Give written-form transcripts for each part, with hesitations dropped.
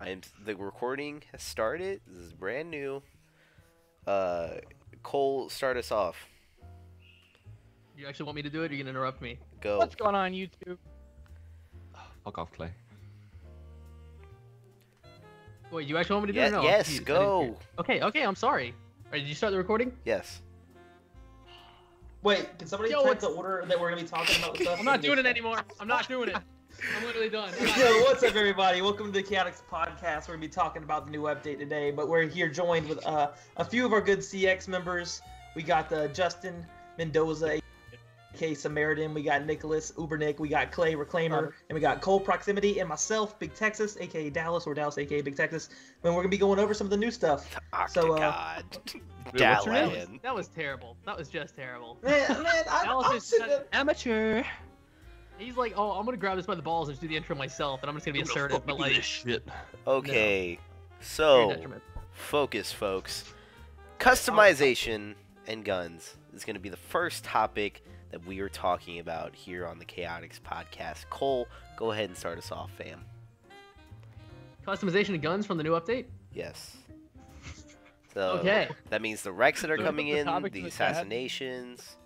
The recording has started. This is brand new. Cole, start us off. You actually want me to do it, or are you gonna interrupt me? Go. What's going on, YouTube? Fuck off, Clay. Wait, you actually want me to do it? Yeah, Or no? I'm yes, confused. go. Okay, I'm sorry. Alright, did you start the recording? Yes. Wait, can somebody type the order that we're gonna be talking about stuff? I'm not doing it anymore. I'm not doing it. I'm literally done. Yo, what's up, everybody? Welcome to the Chaotix podcast. We're gonna be talking about the new update today, but we're here joined with a few of our good CX members. We got Justin Mendoza, aka Samaritan. We got Nicholas Ubernick. We got Clay Reclaimer, and we got Cole Proximity, and myself, Big Texas, aka Dallas, or Dallas, aka Big Texas. And we're gonna be going over some of the new stuff. God. Dallas. That was terrible. That was just terrible. Man, I'm sitting there. Amateur. He's like, oh, I'm gonna grab this by the balls and just do the intro myself, and I'm just gonna be assertive, but like, shit. Okay, Very so detriment. focus, folks. Customization and guns is going to be the first topic that we are talking about here on the Chaotix podcast. Cole, go ahead and start us off, fam. Customization of guns from the new update? Yes. So Okay. that means the wrecks that are coming the in, topic the in the chat. assassinations,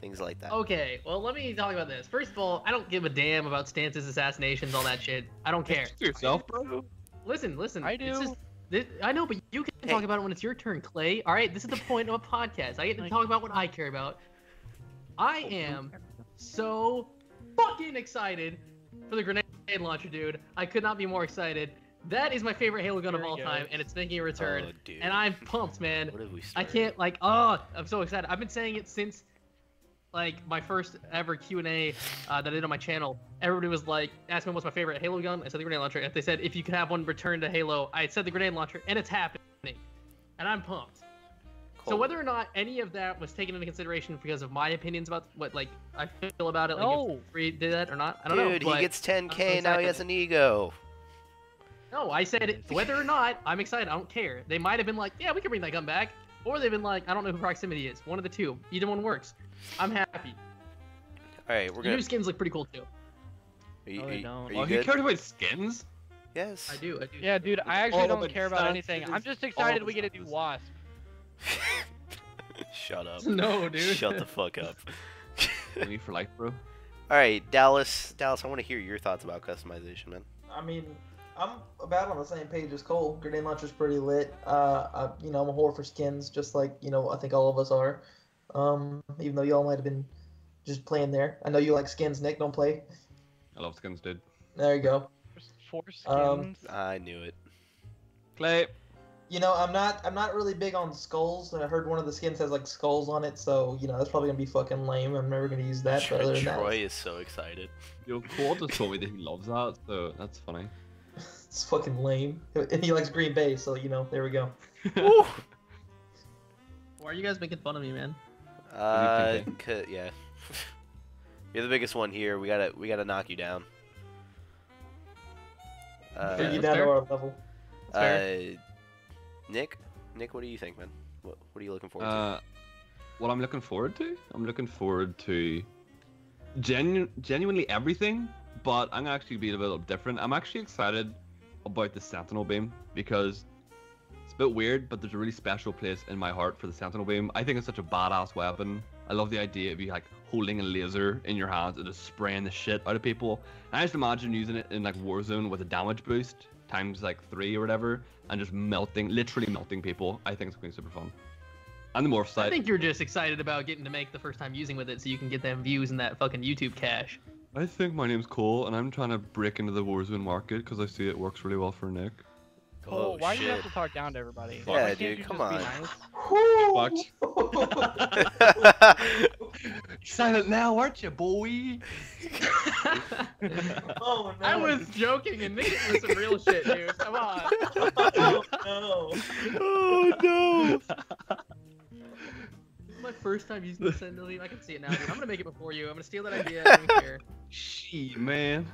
things like that. Okay, well, let me talk about this. First of all, I don't give a damn about stances, assassinations, all that shit. I don't care. Yourself, bro. Listen. I It's do. just, I know, but you can talk about it when it's your turn, Clay. All right, this is the point of a podcast. I get to talk about what I care about. I am so fucking excited for the grenade launcher, dude. I could not be more excited. That is my favorite Halo gun of all time, and it's making a return. Oh, dude. And I'm pumped, man. What have we I started? can't, I'm so excited. I've been saying it since, my first ever Q&A that I did on my channel. Everybody was like, asking me what's my favorite Halo gun. I said the grenade launcher. If they said, if you could have one return to Halo, I said the grenade launcher, and it's happening. And I'm pumped. So Cole. whether or not any of that was taken into consideration because of my opinions about what, I feel about it, like, No. if Free did that or not, I don't know. Dude, but he gets I'm 10K, so now he excited. has an ego. No, I said it, whether or not, I'm excited. I don't care. They might have been like, yeah, we can bring that gun back. Or they've been like, I don't know who Proximity is. One of the two. Either one works. I'm happy. Alright, we're The going new to... skins look pretty cool, too. No, they don't. Are you Oh, you good? cared about skins? Yes. I do. Yeah, dude, I actually All don't the care about stats anything. is I'm just all excited the we get a new stats. Wasp. Shut up. No, dude. Shut the fuck up. Me for life, bro. Alright, Dallas, I want to hear your thoughts about customization, man. I mean, I'm about on the same page as Cole. Grenade launcher's pretty lit. I'm a whore for skins, just like, I think all of us are. Even though y'all might have been just playing there. I know you like skins, Nick. Don't play. I love skins, dude. There you go. 4 skins. I knew it. Clay. I'm not really big on skulls. I heard one of the skins has like skulls on it, so that's probably gonna be fucking lame. I'm never gonna use that. But other than that, Troy is so excited. Yo, Cole just told me that he loves that, so that's funny. it's fucking lame. And he likes Green Bay, so there we go. Woo! Why are you guys making fun of me, man? Yeah. You're the biggest one here. We gotta knock you down. Bring you that's down to fair. our level. fair. Nick, what do you think, man? What are you looking forward to? What I'm looking forward to? I'm looking forward to genuinely everything, but I'm gonna actually be a little different. I'm actually excited about the Sentinel Beam because it's a bit weird, but there's a really special place in my heart for the Sentinel Beam. I think it's such a badass weapon. I love the idea of you holding a laser in your hands and just spraying the shit out of people. And I just imagine using it in Warzone with a damage boost times 3 or whatever, and just literally melting people. I think it's going to be super fun. And the morph I sight. think you're just excited about getting to make the first time using with it so you can get them views in that fucking YouTube cash. I think my name's Cole, and I'm trying to break into the Warzone market because I see it works really well for Nick. Cole, why do you have shit. to talk down to everybody? Yeah, Why can't dude, you come just be on. nice? Silent now, aren't you, boy? Oh no! I was joking, and Nick was some real shit, dude. Come on. Oh no! Oh no! This is my first time using the Sentinel Beam. I can see it now, dude. I'm gonna make it before you. I'm gonna steal that idea. I don't care. Shit, man.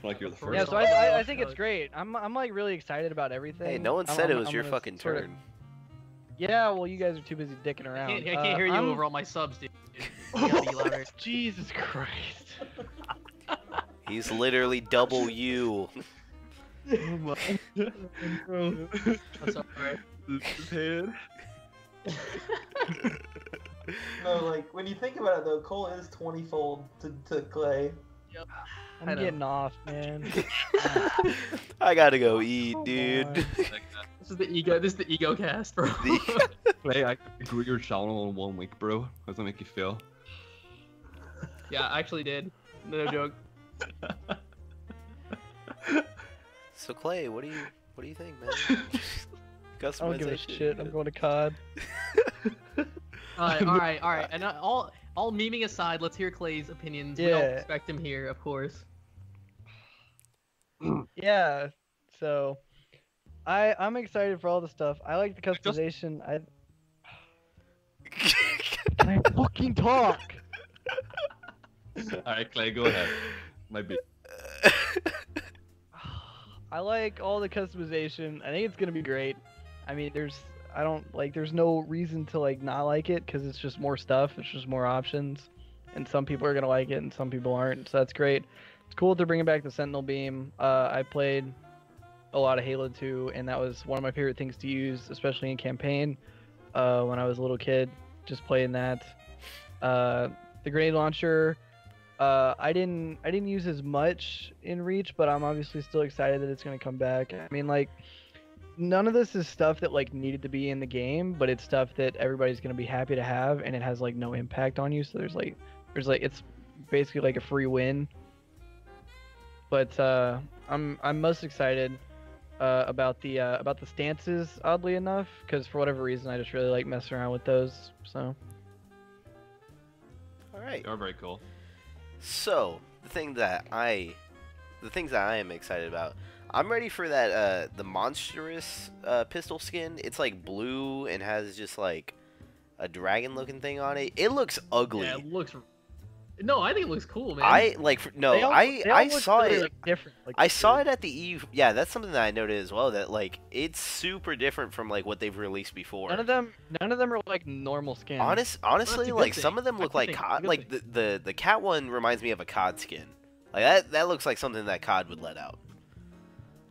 Like you're the first. Yeah, so one. I think it's great. I'm really excited about everything. Hey, no one said it was your fucking sort of- turn. Yeah, well, you guys are too busy dicking around. I can't hear you I'm- over all my subs, dude. You gotta be louder. Jesus Christ. He's literally double you. Oh my I'm sorry. No, like when you think about it though, Cole is 20-fold to Clay. I'm I know. getting off, man. I gotta go eat, Come dude. on. This is the ego. This is the ego cast, bro. Clay, I grew your channel in 1 week, bro. How does that make you feel? Yeah, I actually did. No joke. So Clay, what do you think, man? I don't give a Customization. shit. I'm going to COD. All right. And all memeing aside, let's hear Clay's opinions. We all Yeah. respect him here, of course. Yeah. So, I'm excited for all the stuff. I like the customization. Can I fucking talk? Alright, Clay, go ahead. Might be. I like all the customization. I think it's gonna be great. I mean, there's no reason to like not like it because it's just more stuff. It's just more options, and some people are gonna like it and some people aren't. So that's great. It's cool they're bringing back the Sentinel Beam. I played a lot of Halo 2, and that was one of my favorite things to use, especially in campaign. When I was a little kid, just playing that. The grenade launcher. I didn't use as much in Reach, but I'm obviously still excited that it's gonna come back. I mean, like, none of this is stuff that like needed to be in the game, but it's stuff that everybody's gonna be happy to have, and it has like no impact on you. So there's like it's basically like a free win. But I'm most excited about the stances, oddly enough, because for whatever reason I just really like messing around with those. So. All right. You're very cool. So the things that I am excited about. I'm ready for that the monstrous pistol skin. It's like blue and has just like a dragon looking thing on it. It looks ugly. Yeah, it looks. No, I think it looks cool, man. I like no. They all I look saw really, it. like, different. Like, I saw it at the Eve. Yeah, that's something that I noted as well. That like it's super different from like what they've released before. None of them are like normal skins. Honestly, good like thing. some of them look That's a like good COD. thing. Like the cat one reminds me of a COD skin. Like that looks like something that COD would let out.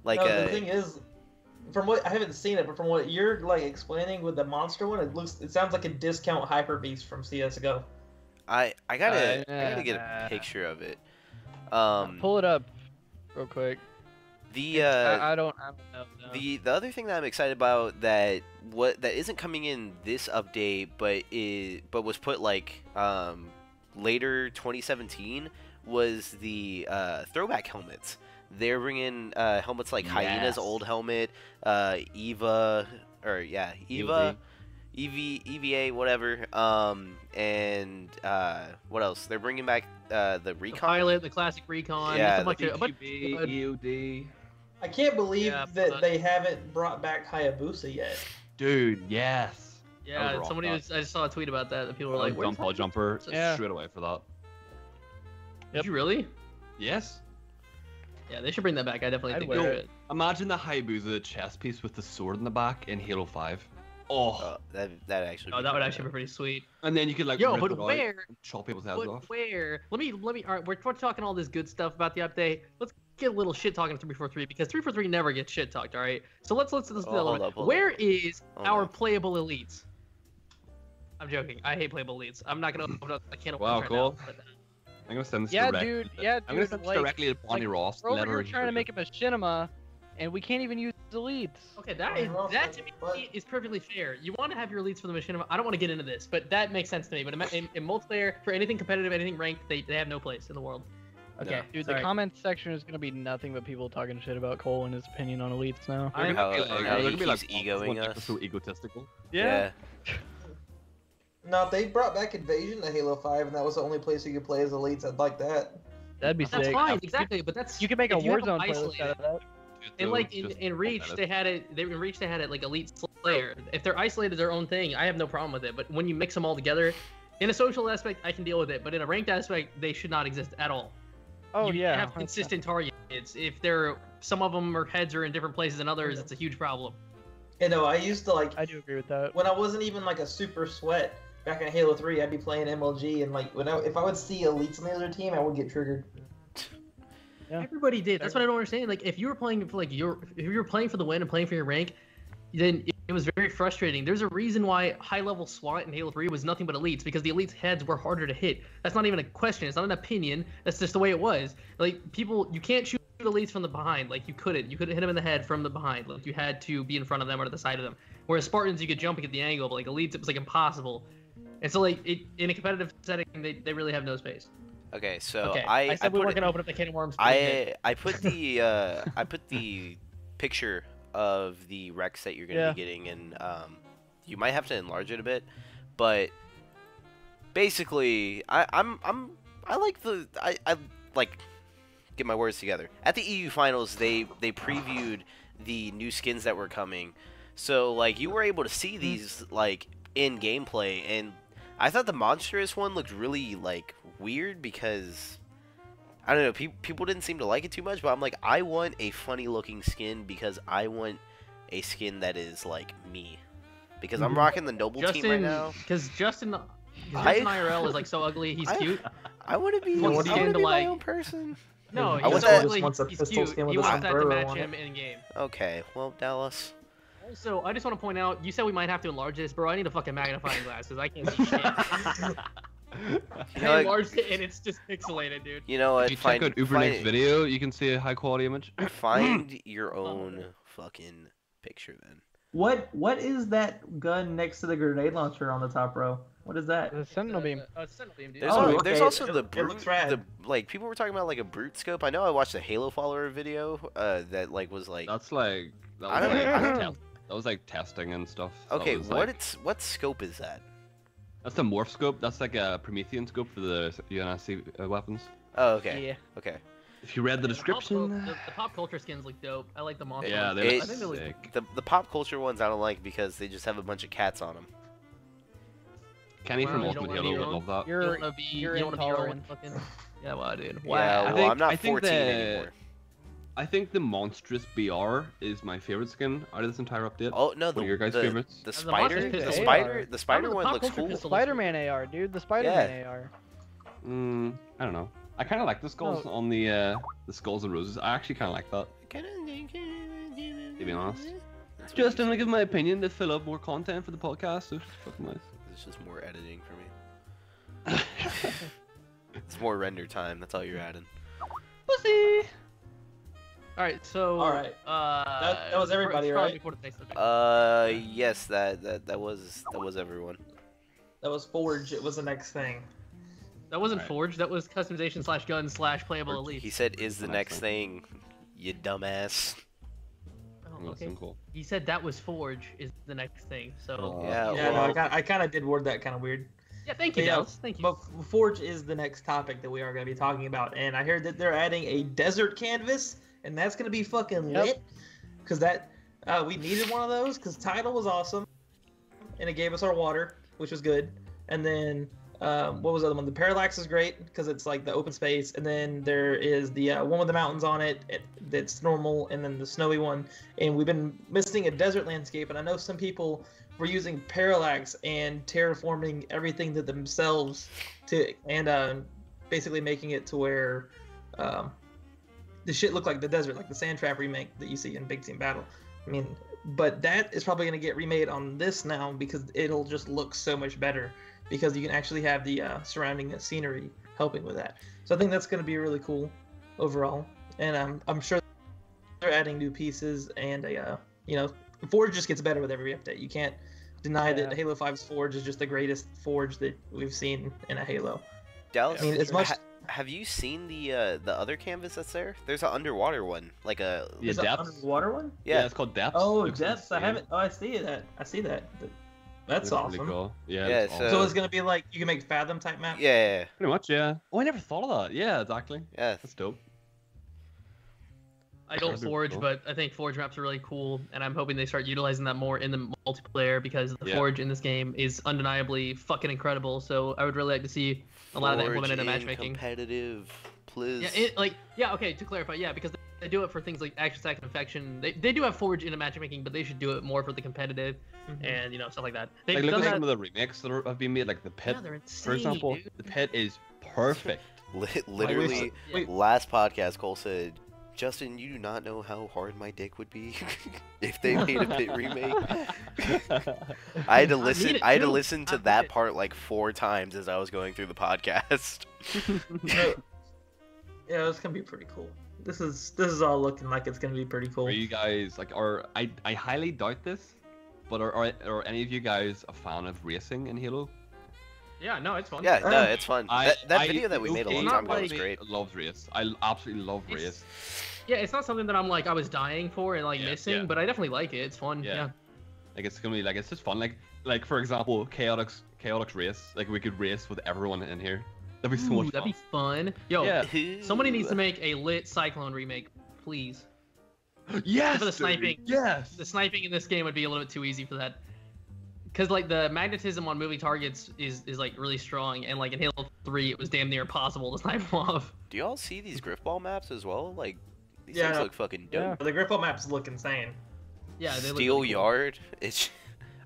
Like No, the thing is, from what I haven't seen it, but from what you're like explaining with the monster one, it sounds like a discount Hyper Beast from CS:GO. I gotta get a picture of it. Pull it up, real quick. I don't know. No. The other thing that I'm excited about that isn't coming in this update, but was put like later 2017 was the throwback helmets. They're bringing helmets like Hyena's old helmet, EVA, EVA, whatever. And what else? They're bringing back the the Recon. pilot, the classic Recon. Yeah, just a bunch EUD. I can't believe Yeah, that but- they haven't brought back Hayabusa yet. Dude, yes. Yeah, rock somebody that. was. I just saw a tweet about that. People were Like like, "Where's dump jumper Yeah. straight away for that. Did you really?" Yes. Yeah, they should bring that back. I definitely I'd think wear they it. should. Imagine the Hayabusa chest piece with the sword in the back in Halo 5. Oh. That actually. Oh, that would actually be pretty sweet. And then you could like Yo, rip but it out where? and chop people's heads But off. where? Let me. All right, we're talking all this good stuff about the update. Let's get a little shit talking 343 because 343 never gets shit talked. All right. So let's do that a little bit. Where is Hold our up. playable elites? I'm joking. I hate playable elites. I'm not gonna open up. I can't open Wow, this right cool. now, but, I'm gonna send this Yeah, directly. dude. Yeah, dude. I'm gonna send this like, directly to Bonnie Ross. Bro, let her we're trying to hear make it. him a cinema, and we can't even use elites. Okay, that Well, to me but- is perfectly fair. You want to have your elites for the machinima. I don't want to get into this, but that makes sense to me. But in multiplayer, for anything competitive, anything ranked, they have no place in the world. Okay, Yeah. Dude, sorry. the comment section is gonna be nothing but people talking shit about Cole and his opinion on elites now. They're I'm- gonna be How- like- how they're he gonna be like, keeps "Oh, egoing this us." one's so egotistical. Yeah. Now, if they brought back Invasion to Halo 5 and that was the only place you could play as elites, I'd like that. That'd be That's sick. fine, exactly. But that's You could make a if you have them Warzone playlist isolated. out of that. And like Just in Reach, competitive. they had it. In Reach, they had it like Elite Slayer. If they're isolated their own thing, I have no problem with it. But when you mix them all together, in a social aspect, I can deal with it. But in a ranked aspect, they should not exist at all. Oh you yeah. have 100%. consistent targets. If they're some of them are heads are in different places than others, it's a huge problem. You know, I used to like I do agree with that. when I wasn't even like a super sweat back in Halo 3. I'd be playing MLG and like if I would see elites on the other team, I would get triggered. Yeah. Everybody did. That's what I don't understand. Like, if you were playing for if you were playing for the win and playing for your rank, then it was very frustrating. There's a reason why high-level SWAT in Halo 3 was nothing but elites, because the elites' heads were harder to hit. That's not even a question. It's not an opinion. That's just the way it was. Like, people, you can't shoot elites from the behind. Like, you couldn't hit them in the head from the behind. Like, you had to be in front of them or to the side of them. Whereas Spartans, you could jump and get the angle, but like elites, it was like impossible. And so like in a competitive setting, they really have no space. Okay, so Okay, I said we put weren't it, gonna open up the can of worms. I put the picture of the Rex that you're gonna be getting, and you might have to enlarge it a bit, but basically I like get my words together. At the EU finals, they previewed the new skins that were coming, so like you were able to see these like in gameplay, and I thought the monstrous one looked really like weird because I don't know, people didn't seem to like it too much, but I'm like, I want a funny looking skin because I want a skin that is like me, because I'm rocking the noble team right now. Because Justin IRL is like so ugly, he's cute. I want to be, He wants I want to be like- my own person. No, I he's want so that- ugly, wants a he's pistol cute. skin with He a wants that to sombrero match on him it. in game. Okay, well, Dallas. Also, I just want to point out, you said we might have to enlarge this, bro. I need a fucking magnifying glass because I can't see shit. You know I what? enlarged it and it's just pixelated, dude. You know what? If you check out Ubernig's video, you can see a high quality image. Find your own fucking picture then. What is that gun next to the grenade launcher on the top row? What is that? The Sentinel beam. Sentinel beam, dude. There's, Oh, there's okay. also the It brute, looks rad. like people were talking about like a brute scope. I know I watched a Halo follower video that like was like, That's like I don't know. that was like testing and stuff. That okay, was, what like- what scope is that? That's the morph scope. That's like a Promethean scope for the UNSC weapons. Oh, okay. Yeah. Okay. If you read the description. The pop culture skins look dope. I like the monster. Yeah, ones. they It- look I think they look sick. The pop culture ones I don't like because they just have a bunch of cats on them. Kenny from Wow, you don't Ultimate wanna Halo be would your love that. You You're don't wanna be, you you're don't wanna be your own intolerant. fucking. Yeah, well, dude. Yeah, Wow. well, think- I'm not I think 14 the- anymore. I think the monstrous BR is my favorite skin out of this entire update. Oh no, One the of your guys' the, favorites? the the monster spider, pistol the AR. spider, the spider the one pop looks culture cool. pistol. Spider-Man AR, dude. The Spider-Man AR. I don't know. I kind of like the skulls on the skulls and roses. I actually kind of like that. To be honest. That's what Just it to give my opinion to fill up more content for the podcast. So it's fucking nice. is. It's just more editing for me. It's more render time. That's all you're adding. Pussy. All right, so. All right. That was everybody, it's probably right? before the next subject. Yes, that was everyone. That was Forge. It was the next thing. That wasn't Alright. Forge. That was customization / gun / playable elite. He said, "Is the Next next thing, you dumbass." Oh, That's okay. cool. He said that was Forge is the next thing. So. Yeah, Yeah, well- no, I kind of did word that kind of weird. Yeah, thank you, But yeah, Dallas. Thank you. But Forge is the next topic that we are going to be talking about, and I heard that they're adding a desert canvas, and that's going to be fucking Yep. lit. Because we needed one of those. Because Tidal was awesome, and it gave us our water, which was good. And then what was the other one? The Parallax is great because it's like the open space, and then there is the one with the mountains on it. That's normal, and then the snowy one. And we've been missing a desert landscape, and I know some people were using Parallax and terraforming everything to themselves and basically making it to where the shit looked like the desert, like the Sand Trap remake that you see in Big Team Battle. I mean, but that is probably going to get remade on this now because it'll just look so much better because you can actually have the surrounding scenery helping with that. So I think that's going to be really cool overall, and I'm sure they're adding new pieces and Forge just gets better with every update. You can't deny that Halo 5's Forge is just the greatest Forge that we've seen in a Halo. Dallas, I mean, as much have you seen the other canvas that's there? There's an underwater one, like a Yeah, is that depths. underwater one. yeah. It's called depths. Oh, Looks depths. I insane. haven't. Oh, I see that. I see that. That's Looks awesome. Really cool. Yeah. Yeah, it's so- awesome. So it's gonna be like you can make Fathom type map. yeah. Pretty much, yeah. Oh, I never thought of that. Yeah, exactly. Yeah. That's dope. I don't That'd be Forge, cool. but I think Forge maps are really cool, and I'm hoping they start utilizing that more in the multiplayer because the Yeah. Forge in this game is undeniably fucking incredible. So I would really like to see a lot of that implemented in Forge matchmatching. competitive, please. Yeah, okay, to clarify, yeah, because they do it for things like Action Attack and Infection. They do have Forge in the matchmaking, but they should do it more for the competitive Mhm. and stuff like that. They've Like, look done at that. some of the remakes that have been made, like the pit. Yeah, they're insane, For example, dude. the pit is perfect. Literally, Wait. last podcast, Cole said, Justin, you do not know how hard my dick would be if they made a Pit remake. I had to listen. it I had to too. listen to I need that it. part like 4 times as I was going through the podcast. Yeah, it's gonna be pretty cool. This is all looking like it's gonna be pretty cool. Are you guys like? I highly doubt this, but are any of you guys a fan of racing in Halo? Yeah, no, it's fun. Yeah, no, it's fun. That video that we made a okay, long not time ago was like- great. Loves race. I absolutely love It's- race. Yeah, it's not something that I'm like I was dying for and like Yeah, missing, yeah. but I definitely like it. It's fun. Yeah. Yeah. Like it's gonna be like it's just fun. Like for example, Chaotix race. Like we could race with everyone in here. That'd be so Ooh, much that'd fun. be fun. Yo, Yeah. somebody needs to make a lit Cyclone remake, please. Yes. For the sniping. dude, Yes. The sniping in this game would be a little bit too easy for that. Cause like the magnetism on moving targets is like really strong, and like in Halo 3 it was damn near impossible to snipe them off. Do y'all see these Griffball maps as well? Like, these Yeah, things no. look fucking Yeah. dope. The gripple maps look insane. Yeah, they look Steel really cool. Yard. It's.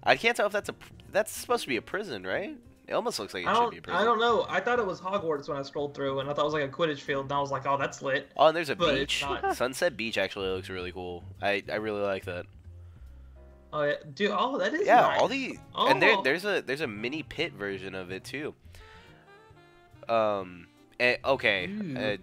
I can't tell if that's supposed to be a prison, right? It almost looks like it should be a prison. I don't know. I thought it was Hogwarts when I scrolled through, and I thought it was like a Quidditch field, and I was like, oh, that's lit. Oh, and there's a But it's beach. not. Sunset Beach actually looks really cool. I really like that. Oh yeah, dude. Oh, that is Yeah, nice. all the and Oh. there's a mini pit version of it too. Okay. Ooh. All Yeah,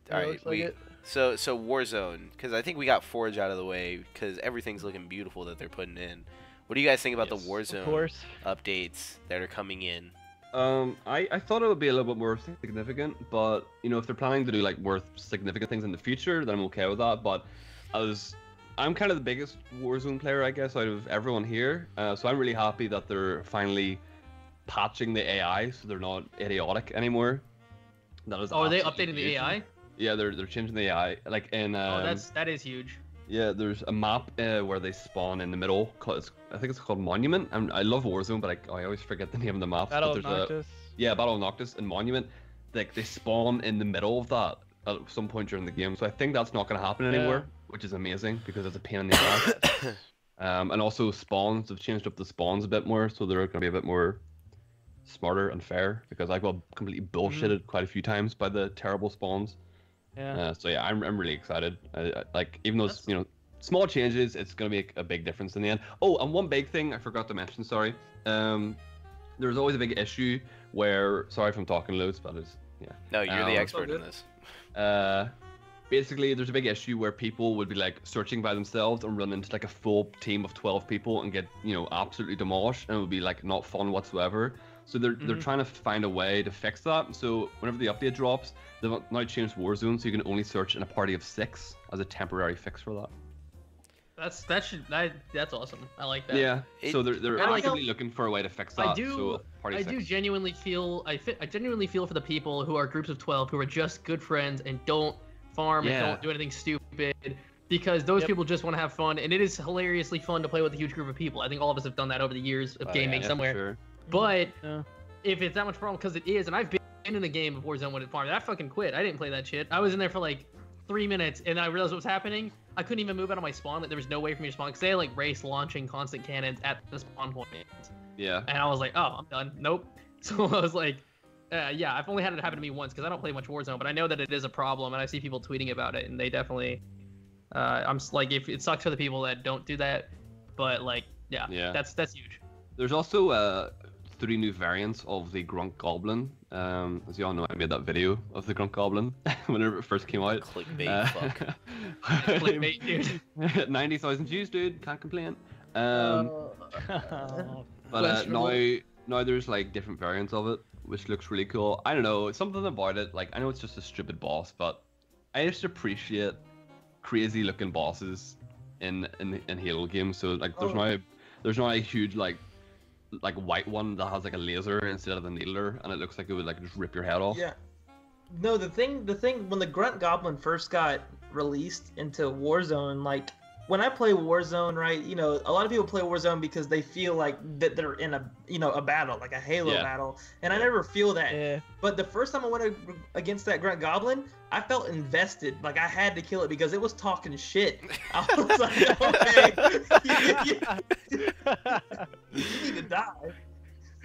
right. looks like it. So Warzone, because I think we got Forge out of the way, because everything's looking beautiful that they're putting in. What do you guys think about Yes, the Of Warzone course. updates that are coming in? I thought it would be a little bit more significant, but you know, if they're planning to do like more significant things in the future, then I'm okay with that. But I'm kind of the biggest Warzone player, I guess, out of everyone here. So I'm really happy that they're finally patching the AI so they're not idiotic anymore. That is Oh, are they absolutely updating the huge. AI? Yeah, they're changing the AI. Like in Oh, that is huge. yeah, there's a map where they spawn in the middle. I think it's called Monument. I love Warzone, but I always forget the name of the maps. Battle but of there's Noctis. yeah, Battle of Noctis and Monument. Like they spawn in the middle of that at some point during the game. So I think that's not going to happen anymore, which is amazing because it's a pain in the ass. And also spawns. They've changed up the spawns a bit more, so they're going to be a bit more smarter and fair. Because I got completely bullshitted quite a few times by the terrible spawns. Yeah. So yeah, I'm really excited. Like even though it's, you know, small changes, it's gonna make a big difference in the end. Oh, and one big thing I forgot to mention. Sorry. There's always a big issue where, sorry if I'm talking loads, but it's yeah. No, you're the Um, expert in good. this. Basically, there's a big issue where people would be like searching by themselves and run into like a full team of 12 people and get, you know, absolutely demolished, and it would be like not fun whatsoever. So they're trying to find a way to fix that. So whenever the update drops, they've now changed Warzone, so you can only search in a party of 6 as a temporary fix for that. That's awesome. I like that. Yeah. So they're I like- actively looking for a way to fix that. I do. So a party I of do 6. genuinely feel. I genuinely feel for the people who are groups of 12 who are just good friends and don't farm and Yeah. don't do anything stupid, because those Yep. people just want to have fun, and it is hilariously fun to play with a huge group of people. I think all of us have done that over the years of Oh, gaming yeah, for somewhere. sure. But Yeah. if it's that much problem, because it is, and I've been in a game of Warzone when it farmed, I fucking quit. I didn't play that shit. I was in there for like 3 minutes, and I realized what was happening. I couldn't even move out of my spawn. Like, there was no way for me to spawn, because they had like race launching constant cannons at the spawn point. Yeah. And I was like, oh, I'm done. Nope. So I was like, yeah, I've only had it happen to me once because I don't play much Warzone, but I know that it is a problem, and I see people tweeting about it, and they definitely, like, if it sucks for the people that don't do that, but like, yeah, Yeah. that's huge. There's also 3 new variants of the Grunt Goblin. As you all know, I made that video of the Grunt Goblin whenever it first came out. Clickbait, fuck. Clickbait, dude. 90,000 views, dude. Can't complain. Oh. But now there's like different variants of it, which looks really cool. I don't know, something about it. Like I know it's just a stupid boss, but I just appreciate crazy looking bosses in Halo games. So like there's now a huge like white one that has like a laser instead of the needler, and it looks like it would like just rip your head off. Yeah. No, the thing when the Grunt Goblin first got released into Warzone, like when I play Warzone, right, you know, a lot of people play Warzone because they feel like that they're in a battle, like a Halo Yeah. battle, and I never feel that. Yeah. But the first time I went against that Grunt Goblin, I felt invested, like I had to kill it because it was talking shit. I was like, okay, you need to die.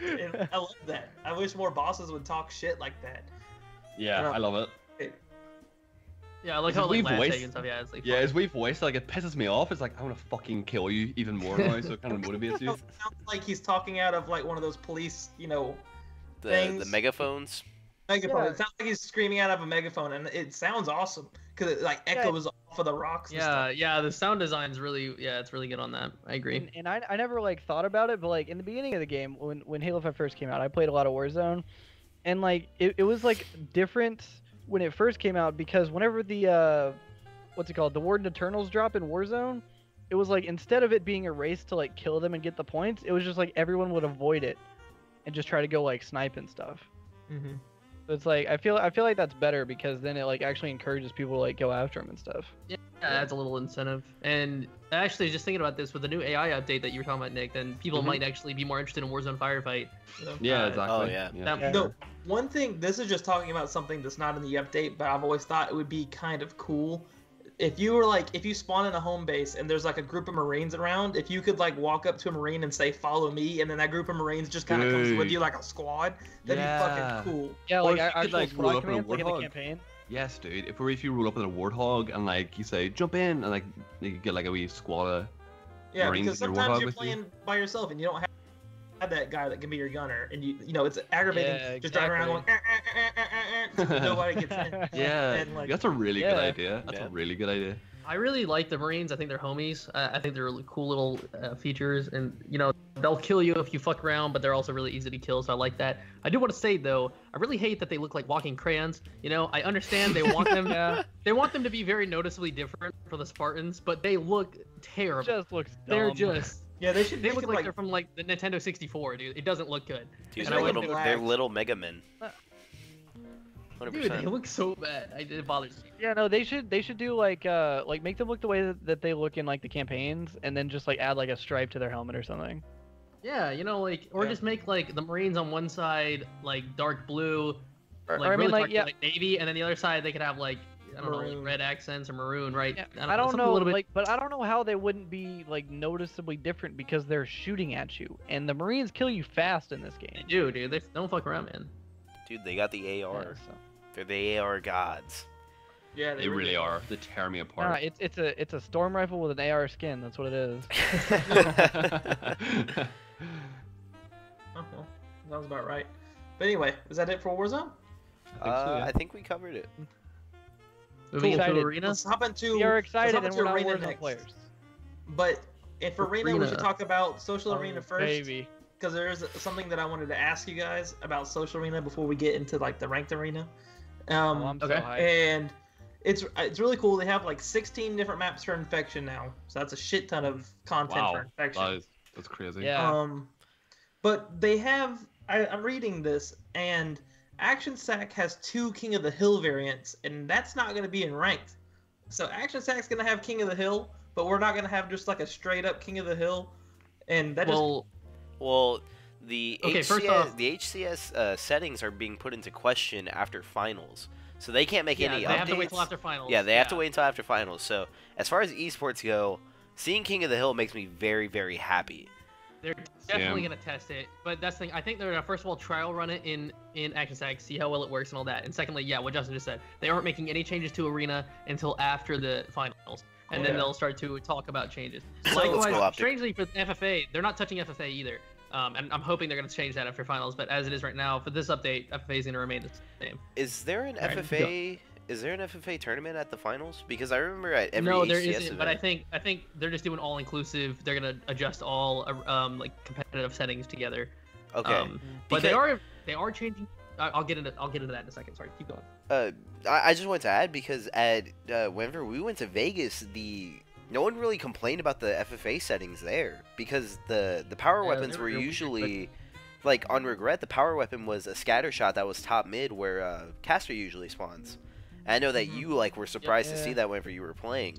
And I love that. I wish more bosses would talk shit like that. Yeah, I love it. Yeah, I like Is how his like wee last voice- take and stuff. Yeah, it's like Yeah, fun. his wee voice, like, it pisses me off. It's like, I want to fucking kill you even more now, so it kind of motivates you. It sounds like he's talking out of like one of those police, The things. megaphones. Megaphone. Yeah. It sounds like he's screaming out of a megaphone, and it sounds awesome because it like echoes off of the rocks. And Yeah, stuff. yeah, the sound design's really, it's really good on that. I agree. And I never like thought about it, but like in the beginning of the game, when Halo 5 first came out, I played a lot of Warzone, and like it was like different when it first came out because whenever the what's it called, the Warden Eternals drop in Warzone, it was like instead of it being a race to like kill them and get the points, it was just like everyone would avoid it and just try to go like snipe and stuff. Mm-hmm. So it's like I feel like that's better because then it like actually encourages people to like go after them and stuff. Yeah, adds a little incentive. And actually, just thinking about this with the new AI update that you were talking about, Nick, then people Mhm. might actually be more interested in Warzone Firefight. Yeah, exactly. Oh, yeah. That- No, one thing. This is just talking about something that's not in the update, but I've always thought it would be kind of cool if you were like, if you spawn in a home base and there's like a group of Marines around, if you could like walk up to a Marine and say, "Follow me," and then that group of Marines just kind of comes with Dude. you like a squad, that'd Yeah. be fucking cool. Yeah, Or like if you could, actual like, roll squad up in a commands like in the Warthog. campaign. Yes, dude. If you roll up with a warthog and like you say jump in and like you get like a wee squad of Yeah, Marines because in your sometimes Warthog you're with you. playing by yourself and you don't have that guy that can be your gunner, and you know it's aggravating. Yeah, just driving around going, nobody gets in. Yeah, And, like, that's a really good Yeah. idea. That's Yeah. a really good idea. I really like the Marines. I think they're homies. I think they're really cool little features, and they'll kill you if you fuck around, but they're also really easy to kill. So I like that. I do want to say though, I really hate that they look like walking crayons. I understand they want them. They want them to be very noticeably different for the Spartans, but they look terrible. Just looks They're dumb. just. Yeah, they should They make look it like like they're from like the Nintendo 64, dude. It doesn't look good. Dude, And they're I like little, black. they're little Mega Men. 100%. Dude, they look so bad. It bothers me. Yeah, no, they should do like make them look the way that they look in like the campaigns, and then just like add like a stripe to their helmet or something. Yeah, or Yeah. just make like the Marines on one side like dark blue, Or like I really mean, like dark, yeah, like navy, and then the other side they could have like I don't know, like Maroon. red accents or maroon, right? yeah, I don't something know, A little bit, like, but I don't know how they wouldn't be like noticeably different because they're shooting at you, and the Marines kill you fast in this they game. do, dude. They don't fuck around, man. Dude, they got the AR. Yeah, so. They're the AR gods. yeah, They really are. They tear me Nah, apart. it's a storm rifle with an AR skin. That's what it is. Oh, well, sounds about right. But anyway, is that it for Warzone? I think we covered it. Moving into Excited. arena. Let's hop into. We are let's excited, hop and into we're not arena Warzone next. players. But if arena, we Arena. should talk about social arena Oh, first, baby. because there is something that I wanted to ask you guys about social arena before we get into like the ranked arena. Oh, I'm so okay. hyped. And it's really cool. They have like 16 different maps for infection now, so that's a shit ton of content Wow, for infection. that's crazy. Yeah. But they have. I'm reading this, and Action Sack has 2 King of the Hill variants, and that's not going to be in ranked. So Action Sack's going to have King of the Hill, but we're not going to have just like a straight up King of the Hill, and that Well, the Okay, HCS, first off- the HCS settings are being put into question after finals, so they can't make Yeah, any they updates. have to wait till after finals. Yeah, they have to wait until after finals. So as far as esports go, seeing King of the Hill makes me very, very happy. They're definitely gonna test it, but that's the thing. I think they're gonna first of all trial run it in Action Sack, see how well it works and all that. And secondly, yeah, what Justin just said, they aren't making any changes to Arena until after the finals, and then Yeah. they'll start to talk about changes. So let's go Likewise, Optic. strangely for FFA, they're not touching FFA either. And I'm hoping they're gonna change that after finals. But as it is right now, for this update, FFA is gonna remain the same. Is there an Alright, FFA? Is there an FFA tournament at the finals? Because I remember at every No, there HCS isn't. event. But I think they're just doing all inclusive. They're gonna adjust all like competitive settings together. Okay. But Because- they are changing. I'll get into that in a second. Sorry, keep going. I just wanted to add because at whenever we went to Vegas, no one really complained about the FFA settings there because the power Yeah, weapons they were were weird, usually like on regret. The power weapon was a scatter shot that was top mid where caster usually spawns. And I know that Mm-hmm. you like were surprised to see Yeah. that whenever you were playing.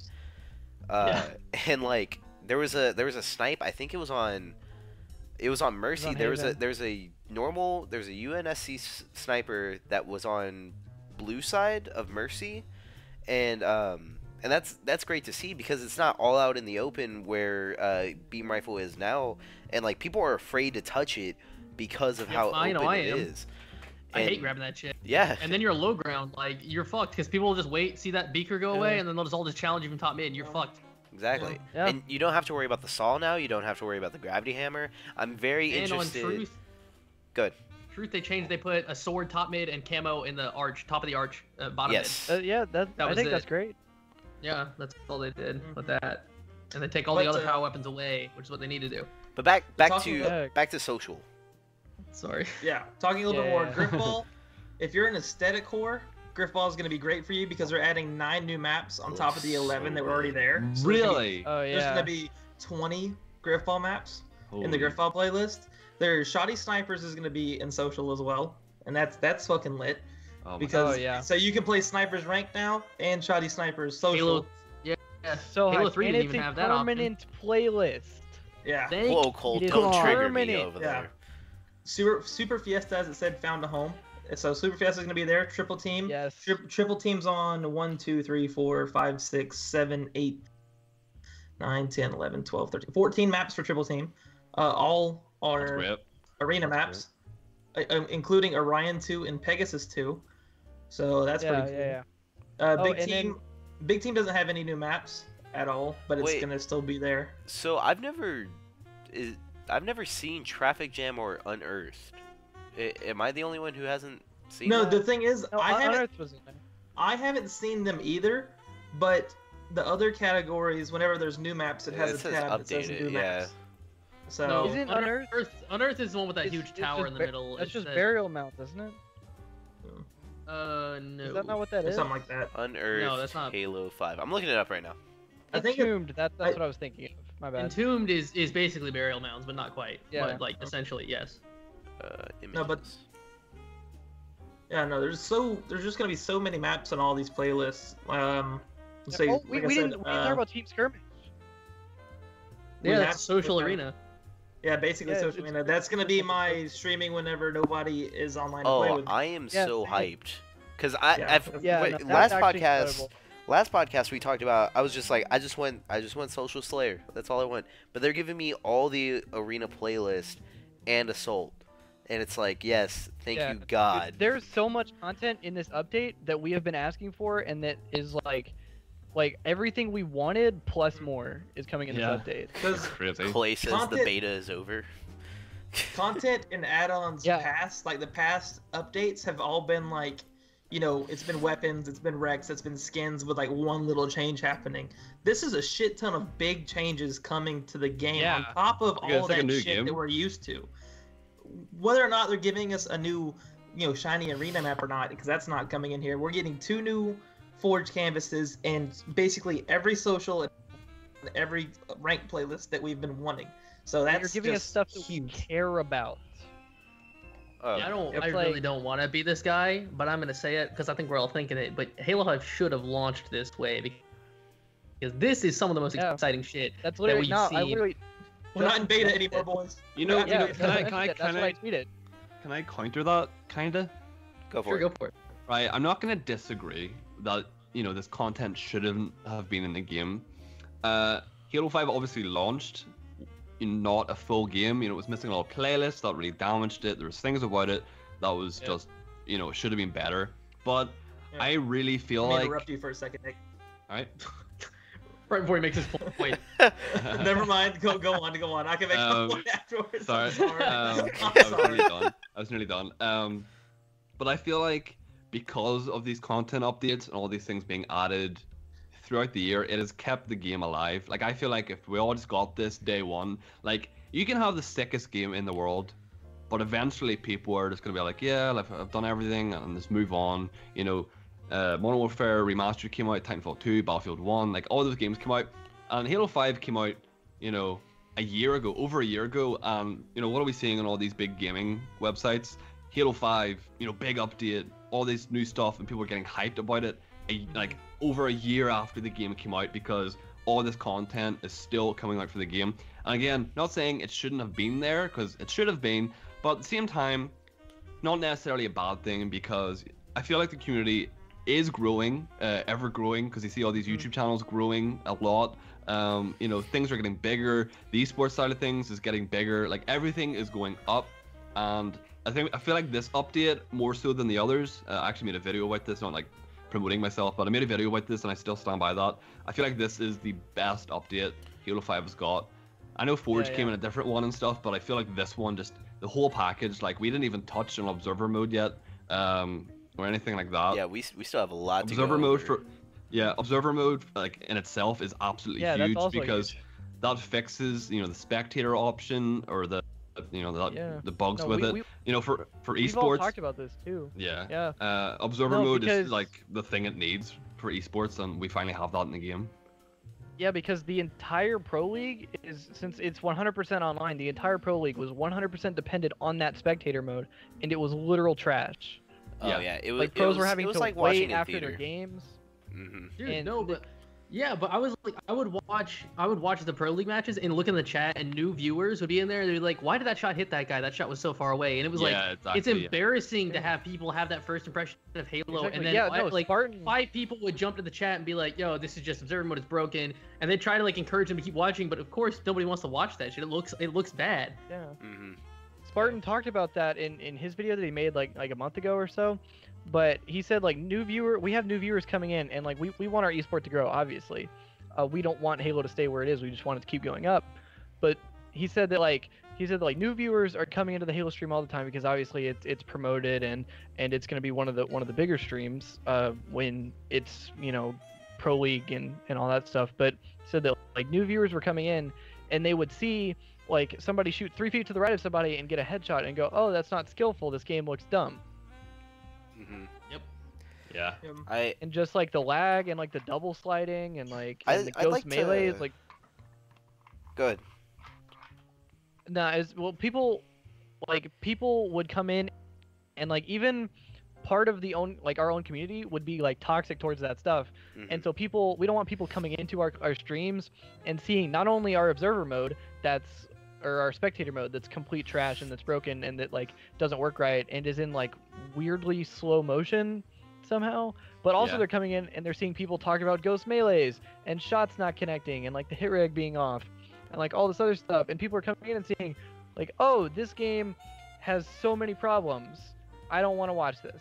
Yeah. And like there was a snipe. I think it was on Mercy. on There was Haven. there's a UNSC sniper that was on blue side of Mercy, and that's great to see because it's not all out in the open where beam rifle is now, and like people are afraid to touch it because of how I know open I it am. is. I hate grabbing that shit. Yeah. And then you're low ground, like you're fucked because people will just wait, see that beaker go away, Yeah. and then they'll just all just challenge you from top mid, and you're fucked. Exactly. Yeah. And you don't have to worry about the saw now. You don't have to worry about the gravity hammer. I'm very And interested. on Truth, Good. they changed. They put a sword top mid and camo in the arch, top of the arch, bottom Yes. Yeah, That I was think it. that's great. mid. Yeah, that's all they did with Mhm. that. And they take all But, the other power weapons away, which is what they need to do. But back Talking to about- back to social. Sorry. Yeah, talking a little bit more. Yeah. Griffball, if you're an aesthetic core, Griffball is going to be great for you because they're adding 9 new maps on top of the 11 that were already there. So Really? Oh There's going yeah. to be 20 Griffball maps in the Holy- Griffball playlist. There's Shoddy Snipers is going to be in social as well, and that's fucking lit Oh my because Oh, yeah. so you can play Snipers ranked now and Shoddy Snipers social. Halo. Yeah. So Halo hype. 3 and didn't it's even a have that option. permanent playlist. Yeah. Thank Whoa, Cole, it is don't trigger me permanent. over Yeah. there. Super Fiesta, as it said, found a home. So Super Fiesta is going to be there. Triple team. Yes. Triple teams on 1, 2, 3, 4, 5, 6, 7, 8, 9, 10, 11, 12, 13, 14 maps for triple team. All That's are great. arena That's maps, including Orion 2 and Pegasus 2. So that's Yeah, pretty cool. yeah. Big and team. Big team doesn't have any new maps at all, but it's Wait. gonna still be there. So I've never seen Traffic Jam or Unearthed. Am I the only one who hasn't seen No, that? the thing is, No, I haven't. Unearthed was in there. I haven't seen them either, but the other categories, whenever there's new maps, it Yeah, has it a says tab that says updated, new yeah. maps. So No, Isn't Unearth is the one with that It's- huge it's tower just in the ba- middle. That's It just says- burial mounts, isn't it? No. Is that not what that or is? something like that. Unearthed No, that's not- Halo 5. I'm looking it up right now. I think Entombed. That's what I was thinking of. My bad. Entombed is basically burial mounds, but not quite. Yeah. But like essentially, yes. Images. No, but- Yeah, no, there's just gonna be so many maps on all these playlists. So Oh, we like I didn't said, talk about Team Skirmish. we Yeah, have- that's social we have- arena. Yeah, basically Yeah, social it's- media. That's gonna be my streaming whenever nobody is online to play Oh, with. I am Yeah, so same. hyped. Cause Yeah. Yeah, wait, no, that's last actually podcast incredible. we talked about. I was just like, I just want Social Slayer. That's all I want. But they're giving me all the arena playlist and Assault, and it's like, yes, thank Yeah. you God. There's so much content in this update that we have been asking for, and that is like everything we wanted plus more is coming in this Yeah. update. Because Crazy. Clay says the Content- beta is over. content and add-ons Yeah. past, like the past updates have all been like, it's been weapons, it's been Rex, it's been skins with like one little change happening. This is a shit ton of big changes coming to the game Yeah. on top of Yeah, it's all like a that new shit game. that we're used to. Whether or not they're giving us a new, shiny arena map or not, because that's not coming in here. We're getting 2 new Forge canvases and basically every social and every ranked playlist that we've been wanting. So And that's you're giving us just stuff that we huge. care about. Oh, Yeah, It's I like- really don't want to be this guy, but I'm gonna say it because I think we're all thinking it. But Halo 5 should have launched this way because this is some of the most Yeah. exciting shit. That's that literally we've I seen. literally. We're not in beta anymore, boys. You know, Yeah, can I that's what I tweeted. can I counter that kinda? go for Sure, it. go for it. Right, I'm not gonna disagree that this content shouldn't have been in the game. Halo 5 obviously launched in not a full game. It was missing a lot of playlists that really damaged it. There was things about it that was just it should have been better. But Yeah. I really feel Let me like interrupt you for a second, Nick. alright. Right before he makes his point. Never mind. Go on. I can make a point afterwards. Sorry. I'm sorry. I I'm was sorry. nearly done. I was nearly done. But I feel like because of these content updates and all these things being added throughout the year, it has kept the game alive. Like, I feel like if we all just got this day one, like, you can have the sickest game in the world, but eventually people are just gonna be like, yeah, like, I've done everything and just move on. Modern Warfare Remastered came out, Titanfall 2, Battlefield 1, like all those games came out, and Halo 5 came out, a year ago, over a year ago, and what are we seeing on all these big gaming websites? Halo 5, big update, all this new stuff, and people are getting hyped about it, like over a year after the game came out, because all this content is still coming out for the game. And again, not saying it shouldn't have been there, because it should have been, but at the same time, not necessarily a bad thing, because I feel like the community is growing, ever growing, because you see all these YouTube channels growing a lot. Things are getting bigger. The esports side of things is getting bigger. Like, everything is going up, and I feel like this update more so than the others. I actually made a video about this, not like promoting myself, but I made a video about this and I still stand by that. I feel like this is the best update Halo 5 has got. I know Forge came in a different one and stuff, but I feel like this one, just the whole package, like we didn't even touch on observer mode yet, or anything like that. Yeah, we still have a lot to go observer mode over. observer mode like in itself is absolutely huge because huge. that fixes, you know, the spectator option or the, you know, the bugs with it. You know, for we've all esports. talked about this too. Yeah. Observer mode is like the thing it needs for esports, and we finally have that in the game. Yeah, because the entire Pro League is, since it's 100% online, the entire Pro League was 100% dependent on that spectator mode, and it was literal trash. Oh yeah, it was Like pros were having to like wait after their games. Dude, And no, but yeah, but I was like, I would watch the Pro League matches and look in the chat, and new viewers would be in there, and they'd be like, "Why did that shot hit that guy? That shot was so far away." And it was it's embarrassing to have people have that first impression of Halo, and then like Spartan... 5 people would jump to the chat and be like, "Yo, this is just observer mode is broken," and they try to like encourage them to keep watching, but of course nobody wants to watch that shit. It looks bad. Yeah. Spartan talked about that in his video that he made like a month ago or so. But he said, like, we have new viewers coming in, and like we want our esport to grow, obviously. We don't want Halo to stay where it is. We just want it to keep going up. But he said that new viewers are coming into the Halo stream all the time because obviously it's promoted and it's going to be one of the bigger streams when it's, you know, Pro League and all that stuff. But he said that like new viewers were coming in and they would see like somebody shoot 3 feet to the right of somebody and get a headshot and go, "Oh, that's not skillful. This game looks dumb." Yep. Yeah. And just like the lag and like the double sliding and like and the ghost melee is like. Good. Nah, people would come in, and like even part of our own community would be like toxic towards that stuff, and so we don't want people coming into our streams and seeing not only our observer mode or our spectator mode that's complete trash and that's broken and that like doesn't work right and is in like weirdly slow motion somehow, but also they're coming in and they're seeing people talk about ghost melees and shots not connecting and like the hit reg being off and like all this other stuff, and people are coming in and seeing like, "Oh, this game has so many problems. I don't want to watch this."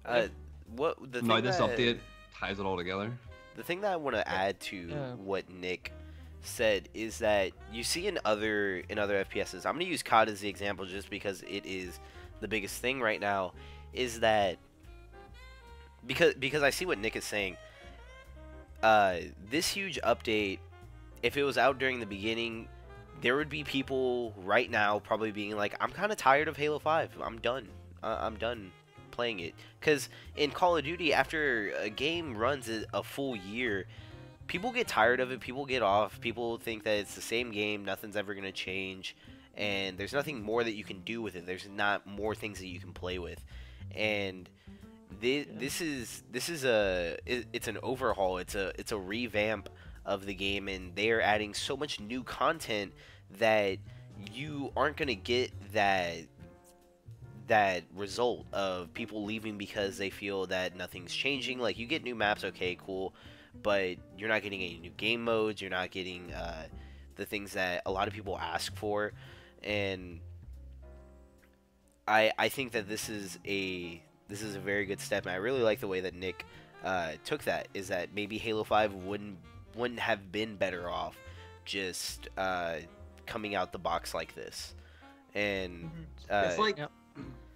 This update ties it all together. The thing that I want to add to what Nick said is that you see in other FPSs, I'm going to use COD as the example just because it is the biggest thing right now, is that because I see what Nick is saying, this huge update, if it was out during the beginning, there would be people right now probably being like, "I'm kind of tired of Halo 5. I'm done. I'm done playing it." Because in Call of Duty, after a game runs a full year, people get tired of it, people get off, people think that it's the same game, nothing's ever going to change, and there's nothing more that you can do with it. There's not more things that you can play with. And this is it's an overhaul, it's a revamp of the game, and they are adding so much new content that you aren't going to get that result of people leaving because they feel that nothing's changing. Like, you get new maps, okay, cool, but you're not getting any new game modes, you're not getting the things that a lot of people ask for. And I think that this is a very good step, and I really like the way that Nick took that, is that maybe Halo 5 wouldn't have been better off just coming out the box like this. And it's like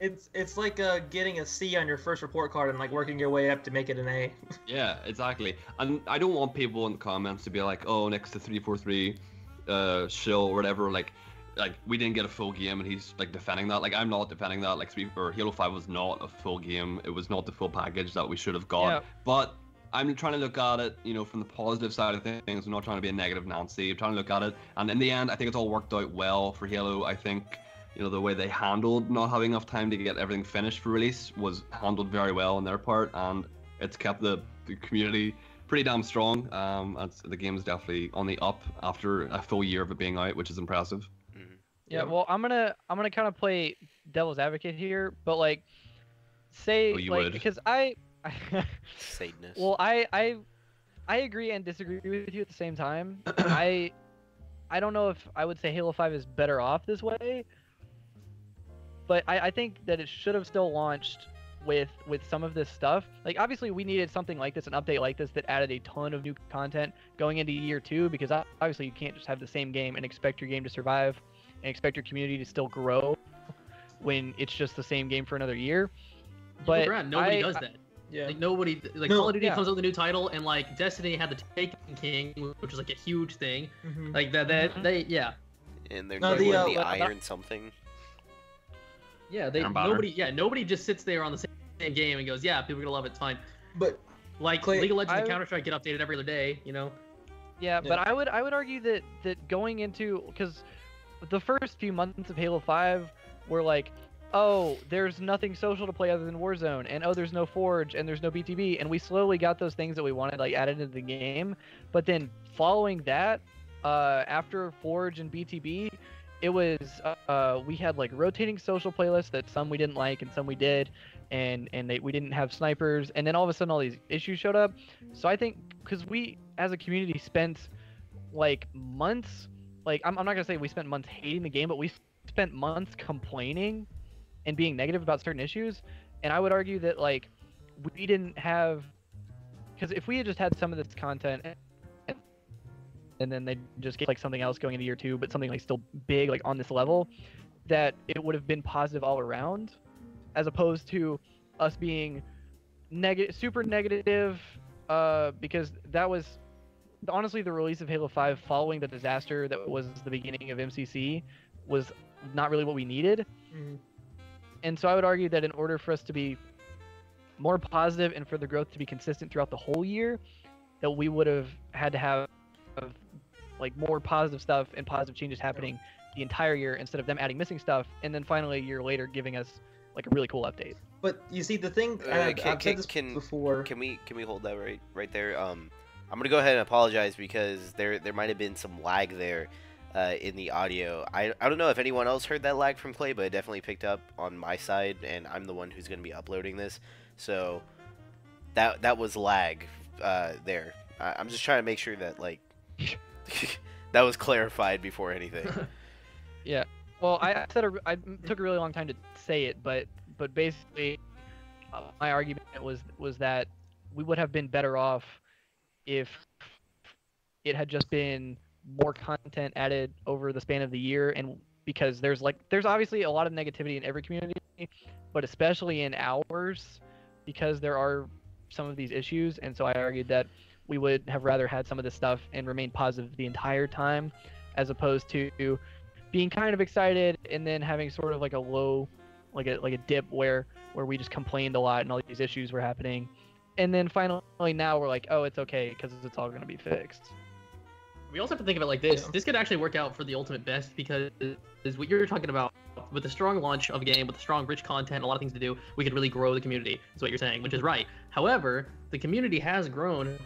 it's like getting a C on your first report card and like working your way up to make it an A. Yeah, exactly. And I don't want people in the comments to be like, "Oh, next to 343 shill or whatever, like we didn't get a full game," and he's like defending that. Like, I'm not defending that. Like, Halo 5 was not a full game. It was not the full package that we should have got. Yeah. But I'm trying to look at it, you know, from the positive side of things. I'm not trying to be a negative Nancy. I'm trying to look at it, and in the end, I think it's all worked out well for Halo. I think, you know, the way they handled not having enough time to get everything finished for release was handled very well on their part, and it's kept the community pretty damn strong. The game is definitely on the up after a full year of it being out, which is impressive. Yeah, well, I'm gonna kind of play devil's advocate here, but like, say because Satanist. Well, I agree and disagree with you at the same time. I don't know if I would say Halo 5 is better off this way. But I think that it should have still launched with some of this stuff. Like, obviously we needed something like this, an update like this that added a ton of new content going into year 2, because obviously you can't just have the same game and expect your game to survive and expect your community to still grow when it's just the same game for another year. But nobody does that. Yeah. Like nobody, like No, Call of Duty yeah. comes out with a new title, and like Destiny had the Taken King, which was like a huge thing. Mhm. Like that, they yeah. And they're No, doing the, the uh, Iron something. Yeah, they Iron Banner. nobody just sits there on the same game and goes, yeah, people are gonna love it, it's fine. But Like Clay, League of Legends and I- Counter-Strike get updated every other day, you know. Yeah, Yeah. but I would argue that going into, because the first few months of Halo 5 were like, oh, there's nothing social to play other than Warzone, and oh, there's no Forge, and there's no BTB, and we slowly got those things that we wanted like added into the game. But then following that, after Forge and BTB, it was we had like rotating social playlists that some we didn't like and some we did, and we didn't have snipers, and then all of a sudden all these issues showed up. So I think because we as a community spent like months, like I'm not gonna say we spent months hating the game, but we spent months complaining and being negative about certain issues. And I would argue that like we didn't have, because if we had just had some of this content and then they just get like something else going into year 2, but something like still big like on this level, that it would have been positive all around, as opposed to us being super negative, because that was honestly the release of Halo 5 following the disaster that was the beginning of MCC was not really what we needed. Mhm. And so I would argue that in order for us to be more positive and for the growth to be consistent throughout the whole year, that we would have had to have like more positive stuff and positive changes happening the entire year, instead of them adding missing stuff and then finally a year later giving us like a really cool update. But you see, the thing I've said this before. Can we hold that right there? I'm gonna go ahead and apologize because there might have been some lag there in the audio. I don't know if anyone else heard that lag from Clay, but it definitely picked up on my side, and I'm the one who's gonna be uploading this, so that was lag there. I'm just trying to make sure that like that was clarified before anything. Yeah. Well, I took a really long time to say it, but basically, my argument was that we would have been better off if it had just been more content added over the span of the year, and because there's obviously a lot of negativity in every community, but especially in ours, because there are some of these issues, and so I argued that we would have rather had some of this stuff and remained positive the entire time, as opposed to being kind of excited and then having sort of like a low, like a dip where we just complained a lot and all these issues were happening, and then finally now we're like, oh, it's okay because it's all going to be fixed. We also have to think of it like this. Yeah. This could actually work out for the ultimate best, because is what you're talking about. With a strong launch of a game, with strong, rich content, a lot of things to do, we could really grow the community. Is what you're saying, which is right. However, the community has grown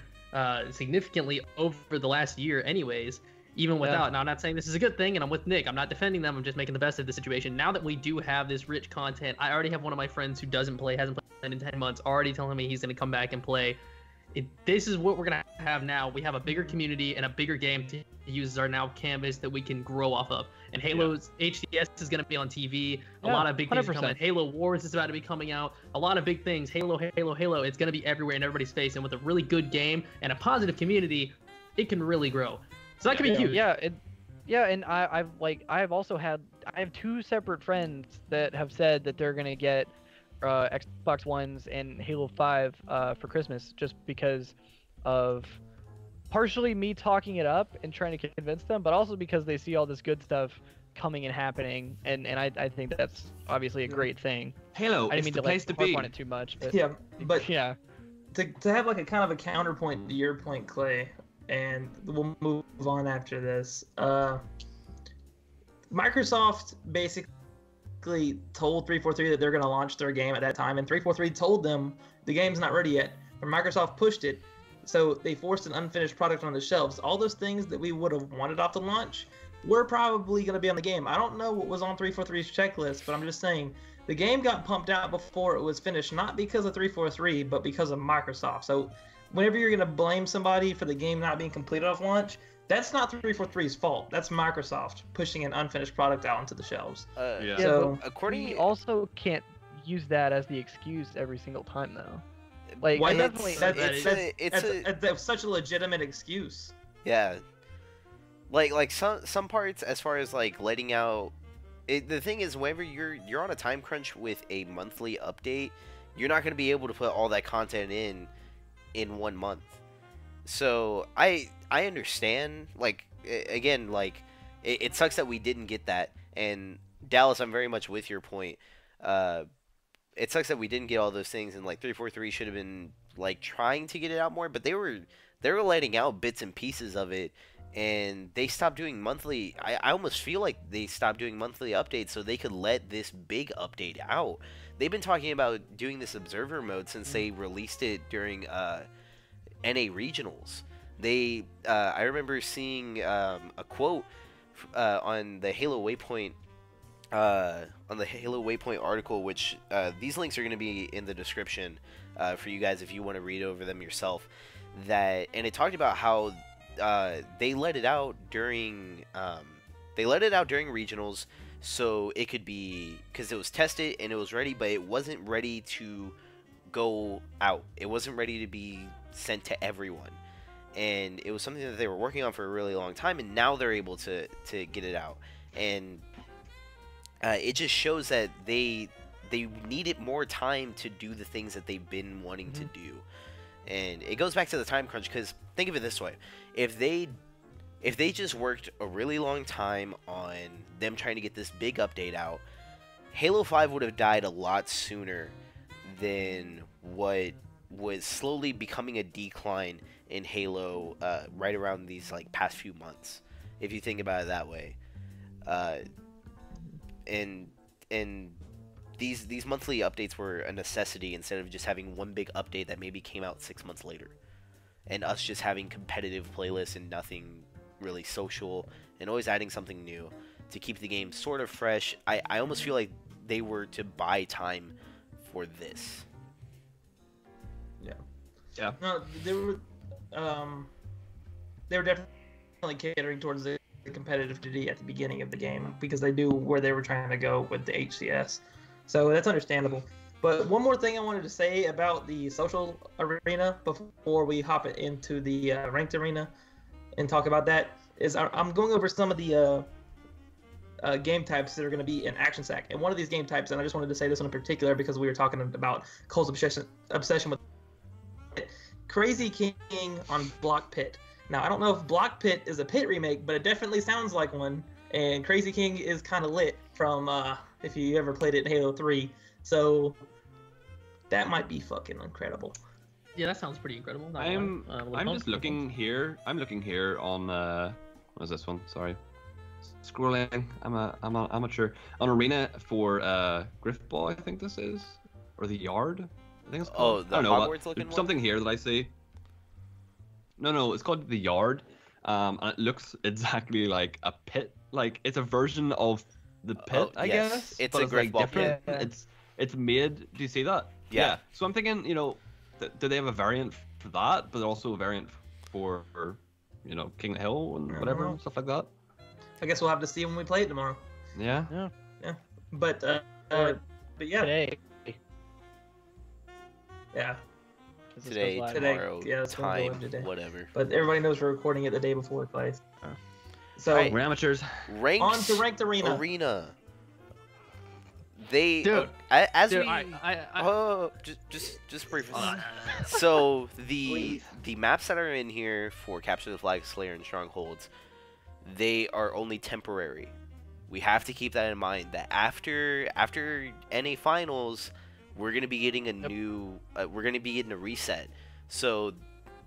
significantly over the last year anyways, even without. Now, I'm not saying this is a good thing, and I'm with Nick. I'm not defending them. I'm just making the best of the situation. Now that we do have this rich content, I already have one of my friends who hasn't played in 10 months, already telling me he's going to come back and play. This is what we're going to have now. We have a bigger community and a bigger game to use as our now canvas that we can grow off of. And Halo's HDS is going to be on TV. A lot of big things are coming. Halo Wars is about to be coming out. A lot of big things. Halo. It's going to be everywhere in everybody's face. And with a really good game and a positive community, it can really grow. So that could be huge. Yeah, and I have 2 separate friends that have said that they're going to get Xbox Ones and Halo 5 for Christmas, just because of partially me talking it up and trying to convince them, but also because they see all this good stuff coming and happening, and I think that's obviously a great thing. Halo, I didn't it's mean the to place to harp be. on it too much, but Yeah, but yeah. to have like a kind of a counterpoint to your point, Clay, and we'll move on after this. Microsoft basically told 343 that they're going to launch their game at that time, and 343 told them the game's not ready yet, but Microsoft pushed it, so they forced an unfinished product on the shelves. All those things that we would have wanted off the launch were probably going to be on the game. I don't know what was on 343's checklist, but I'm just saying the game got pumped out before it was finished, not because of 343, but because of Microsoft. So whenever you're going to blame somebody for the game not being completed off launch, That's not 343's fault. That's Microsoft pushing an unfinished product out onto the shelves. Yeah. Yeah, So but according we also can't use that as the excuse every single time, though. Like, why I not? definitely That's such a legitimate excuse. yeah, like some parts as far as like letting out. The thing is, whenever you're on a time crunch with a monthly update, you're not going to be able to put all that content in 1 month. So I understand. Like again, like it sucks that we didn't get that. And Dallas, I'm very much with your point. It sucks that we didn't get all those things, and like 343 should have been like trying to get it out more, but they were letting out bits and pieces of it, and they stopped doing monthly. I almost feel like they stopped doing monthly updates so they could let this big update out. They've been talking about doing this observer mode since they released it during NA regionals. I remember seeing a quote on the Halo Waypoint article, which these links are going to be in the description for you guys if you want to read over them yourself. And it talked about how they let it out during regionals, so it could be, because it was tested and it was ready, but it wasn't ready to go out. It wasn't ready to be sent to everyone, and it was something that they were working on for a really long time, and now they're able to get it out. And it just shows that they needed more time to do the things that they've been wanting to do. And it goes back to the time crunch, because think of it this way: if they just worked a really long time on them trying to get this big update out, Halo 5 would have died a lot sooner than what was slowly becoming a decline in Halo right around these like past few months, if you think about it that way. And these monthly updates were a necessity, instead of just having one big update that maybe came out 6 months later, and us just having competitive playlists and nothing really social, and always adding something new to keep the game sort of fresh. I almost feel like they were to buy time for this. Yeah. No, they were definitely catering towards the competitivity at the beginning of the game, because they knew where they were trying to go with the HCS. So that's understandable. But one more thing I wanted to say about the social arena before we hop into the ranked arena and talk about that is I'm going over some of the game types that are going to be in Action Sack. And one of these game types, and I just wanted to say this one in particular because we were talking about Cole's obsession with it, Crazy King on Block Pit. Now, I don't know if Block Pit is a Pit remake, but it definitely sounds like one. And Crazy King is kind of lit from if you ever played it in Halo 3. So that might be fucking incredible. Yeah, that sounds pretty incredible. I'm just looking here. I'm looking here on what is this one? Sorry, scrolling. I'm an amateur on Arena for Griffball. I think this is, or the Yard. I think it's called. Oh, the Hogwarts looking one? Something here that I see. No, it's called the Yard, and it looks exactly like a pit. Like it's a version of the pit, I yes. guess. It's but a it's like Griffball different. pit. It's made. Do you see that? Yeah. So I'm thinking, do they have a variant for that, but also a variant for King of the Hill and whatever know. stuff like that? I guess we'll have to see when we play it tomorrow. Yeah. But yeah, Today. yeah. Today, Today, tomorrow, yeah, it's gonna go time, in today. whatever. But everybody knows we're recording it the day before it plays. Oh. So Alright. We're amateurs. Ranked on to ranked arena. They Dude, as Dude, we just briefly. So the maps that are in here for Capture the Flag, Slayer, and Strongholds, they are only temporary. We have to keep that in mind. That after NA finals, we're gonna be getting a new. We're gonna be getting a reset. So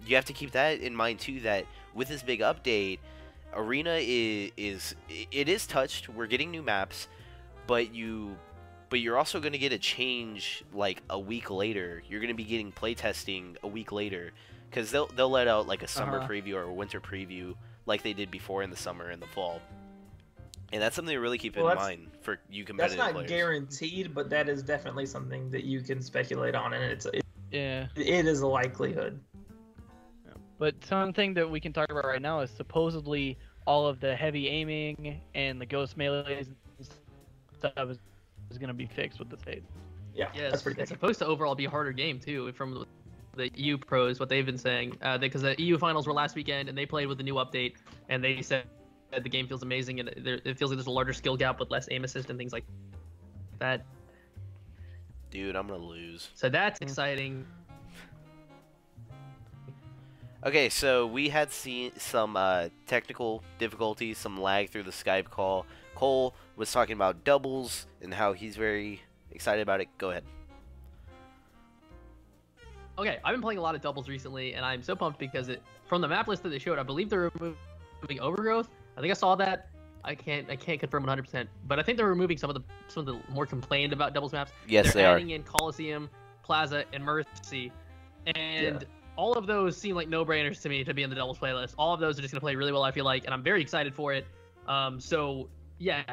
you have to keep that in mind too. That with this big update, Arena is touched. We're getting new maps, but you're also going to get a change like a week later. You're going to be getting playtesting a week later, because they'll let out like a summer preview or a winter preview like they did before in the summer and the fall. And that's something to really keep in mind for you competitive That's not players. guaranteed, but that is definitely something that you can speculate on, and it Yeah. is a likelihood. But something that we can talk about right now is supposedly all of the heavy aiming and the ghost melees and stuff is going to be fixed with the state. Yeah, Yeah, that's pretty it's good. supposed to overall be a harder game too, from the EU pros, what they've been saying. Because the EU finals were last weekend, and they played with the new update, and they said that the game feels amazing, and it feels like there's a larger skill gap with less aim assist and things like that. Dude, I'm gonna lose. So that's exciting. Okay, so we had seen some technical difficulties, some lag through the Skype call. Cole was talking about doubles and how he's very excited about it. Go ahead. Okay, I've been playing a lot of doubles recently, and I'm so pumped because from the map list that they showed, I believe they're removing overgrowth. I think I saw that. I can't confirm 100%, but I think they're removing some of the more complained about doubles maps. Yes, they're they are. adding in Coliseum, Plaza, and Mercy, and all of those seem like no-brainers to me to be in the doubles playlist. All of those are just gonna play really well, I feel like, and I'm very excited for it. So yeah,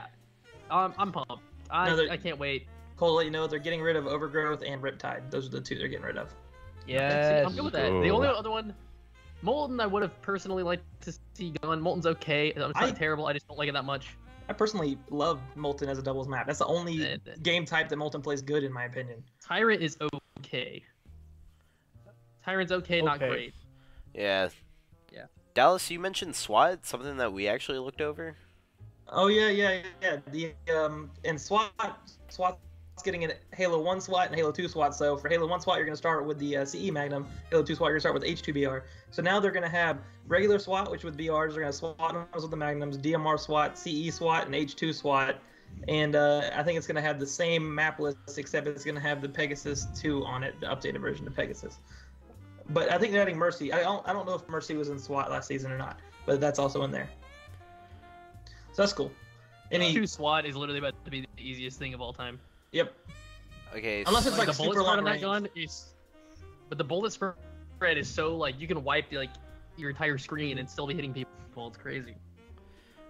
I'm pumped. I can't wait. Cole, to let you know, they're getting rid of Overgrowth and Riptide. Those are the two they're getting rid of. Yeah, I'm good with that. The only other one, Molten, I would have personally liked to see gone. Molten's okay. It's not terrible. I just don't like it that much. I personally love Molten as a doubles map. That's the only game type that Molten plays good, in my opinion. Tyrant is okay. Tyrant's okay, not great. Yeah. Yeah. Dallas, you mentioned SWAT, something that we actually looked over. Oh yeah. The and SWAT's getting a Halo 1 SWAT and Halo 2 SWAT. So for Halo 1 SWAT, you're gonna start with the CE Magnum. Halo 2 SWAT, you're gonna start with H2BR. So now they're gonna have regular SWAT, which with BRs, they're gonna SWAT arms with the Magnums, DMR SWAT, CE SWAT, and H2 SWAT. And I think it's gonna have the same map list, except it's gonna have the Pegasus 2 on it, the updated version of Pegasus. But I think they're adding Mercy. I don't know if Mercy was in SWAT last season or not, but that's also in there. So that's cool. H2 SWAT is literally about to be the easiest thing of all time. Yep. Okay. Unless it's Like like the bullet super spread long on that range. gun is, but the bullet spread is so like you can wipe like your entire screen and still be hitting people. It's crazy.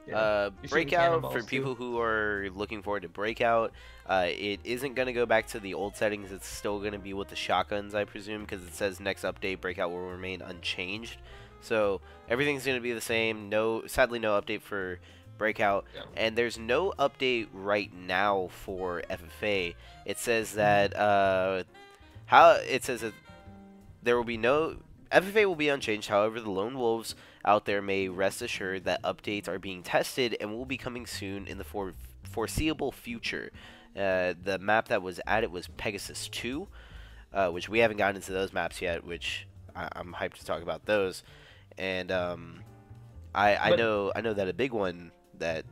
Yeah. You're shooting Breakout, cannonballs, for too. people who are looking forward to Breakout, it isn't going to go back to the old settings. It's still going to be with the shotguns, I presume, because it says next update, Breakout will remain unchanged. So everything's going to be the same. Sadly, no update for Breakout. Yeah. And there's no update right now for FFA. It says that, there will be no... FFA will be unchanged, however, the Lone Wolves out there may rest assured that updates are being tested and will be coming soon in the foreseeable future. The map that was added was Pegasus 2, which we haven't gotten into those maps yet, which I'm hyped to talk about those. And I know that a big one that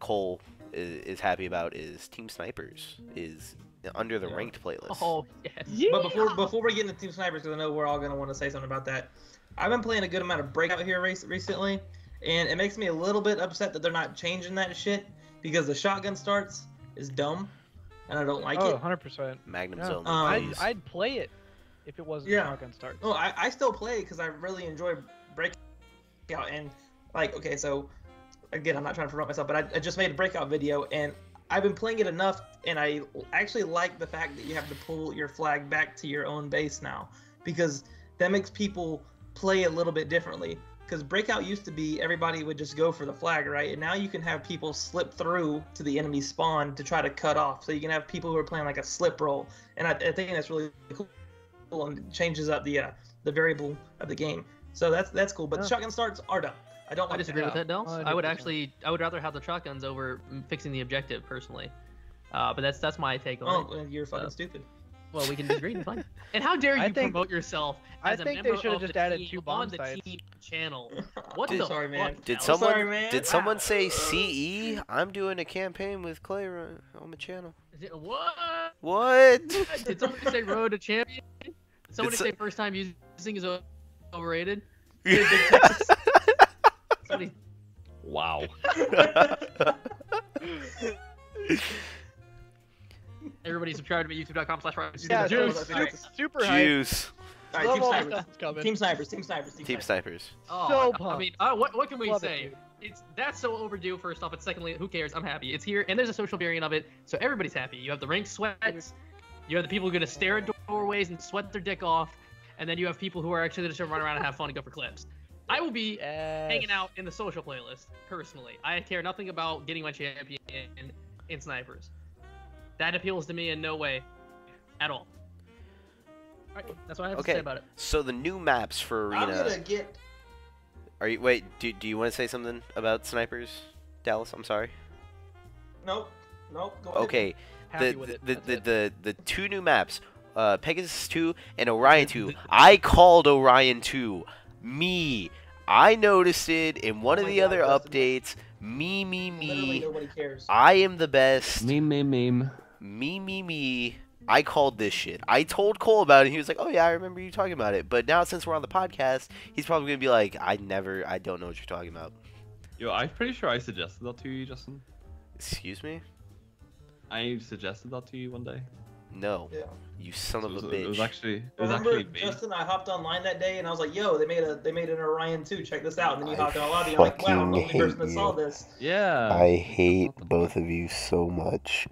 Cole is happy about is Team Snipers is under the ranked playlist. Oh yes. Yeah. But before we get into Team Snipers, because I know we're all gonna want to say something about that. I've been playing a good amount of Breakout here recently, and it makes me a little bit upset that they're not changing that shit because the shotgun starts is dumb, and I don't like it. 100%. Magnum Yeah. Zone, please. I'd play it if it wasn't shotgun start. No, I still play it because I really enjoy Breakout, and like, okay, so again, I'm not trying to promote myself, but I just made a Breakout video, and I've been playing it enough, and I actually like the fact that you have to pull your flag back to your own base now, because that makes people play a little bit differently. Because Breakout used to be everybody would just go for the flag, right? And now you can have people slip through to the enemy spawn to try to cut off. So you can have people who are playing like a slip roll, and I think that's really cool and changes up the variable of the game. So that's cool. But the shotgun starts are dumb. I don't I like disagree with that, Dels. I would 100%. rather have the shotguns over fixing the objective personally. But that's my take on it. Oh, you're fucking stupid. Well, we can disagree. It's fine. And how dare you I think- promote yourself I as a think they member should've of just the added team 2 bomb on the sites. team channel? What I'm the sorry, man. fuck, Did Alex? someone sorry, man. did someone Wow. say CE? I'm doing a campaign with Clay on the channel. What? What? Did somebody say road to champion? Did somebody so- say first time using is overrated? Somebody... Wow. Everybody subscribe to me, youtube.com/. Yeah, Juice. dude, Alright. super hype. Juice. All right, Love Team all the Snipers. stuff coming. Team Snipers. Team Snipers. Team Snipers. Oh, So I pumped. mean, what can we Love it, say? dude. That's so overdue. First off, and secondly, who cares? I'm happy. It's here, and there's a social variant of it, so everybody's happy. You have the ranked sweats. You have the people who are gonna stare at doorways and sweat their dick off, and then you have people who are actually just gonna run around and have fun and go for clips. I will be hanging out in the social playlist personally. I care nothing about getting my champion in snipers. That appeals to me in no way at all. All right, that's what I have to say about it. So the new maps for Arena. I'm gonna get. Are you wait? Do you want to say something about snipers, Dallas? I'm sorry. Nope. Go ahead. Okay. Happy with it. The two new maps, Pegasus 2 and Orion 2. I called Orion 2. I noticed it in one of the other updates. Literally nobody cares. I am the best. Meme. Me. I called this shit. I told Cole about it. He was like, "Oh yeah, I remember you talking about it." But now since we're on the podcast, he's probably gonna be like, I don't know what you're talking about." Yo, I'm pretty sure I suggested that to you, Justin. Excuse me? I suggested that to you one day. No. Yeah. You son of a bitch. It was actually Remember, me. Justin, I hopped online that day and I was like, "Yo, they made an Orion 2. Check this out." And then you hopped in a lobby. And you're like, "Wow, I'm the only person that saw this." Yeah. I hate both of you so much.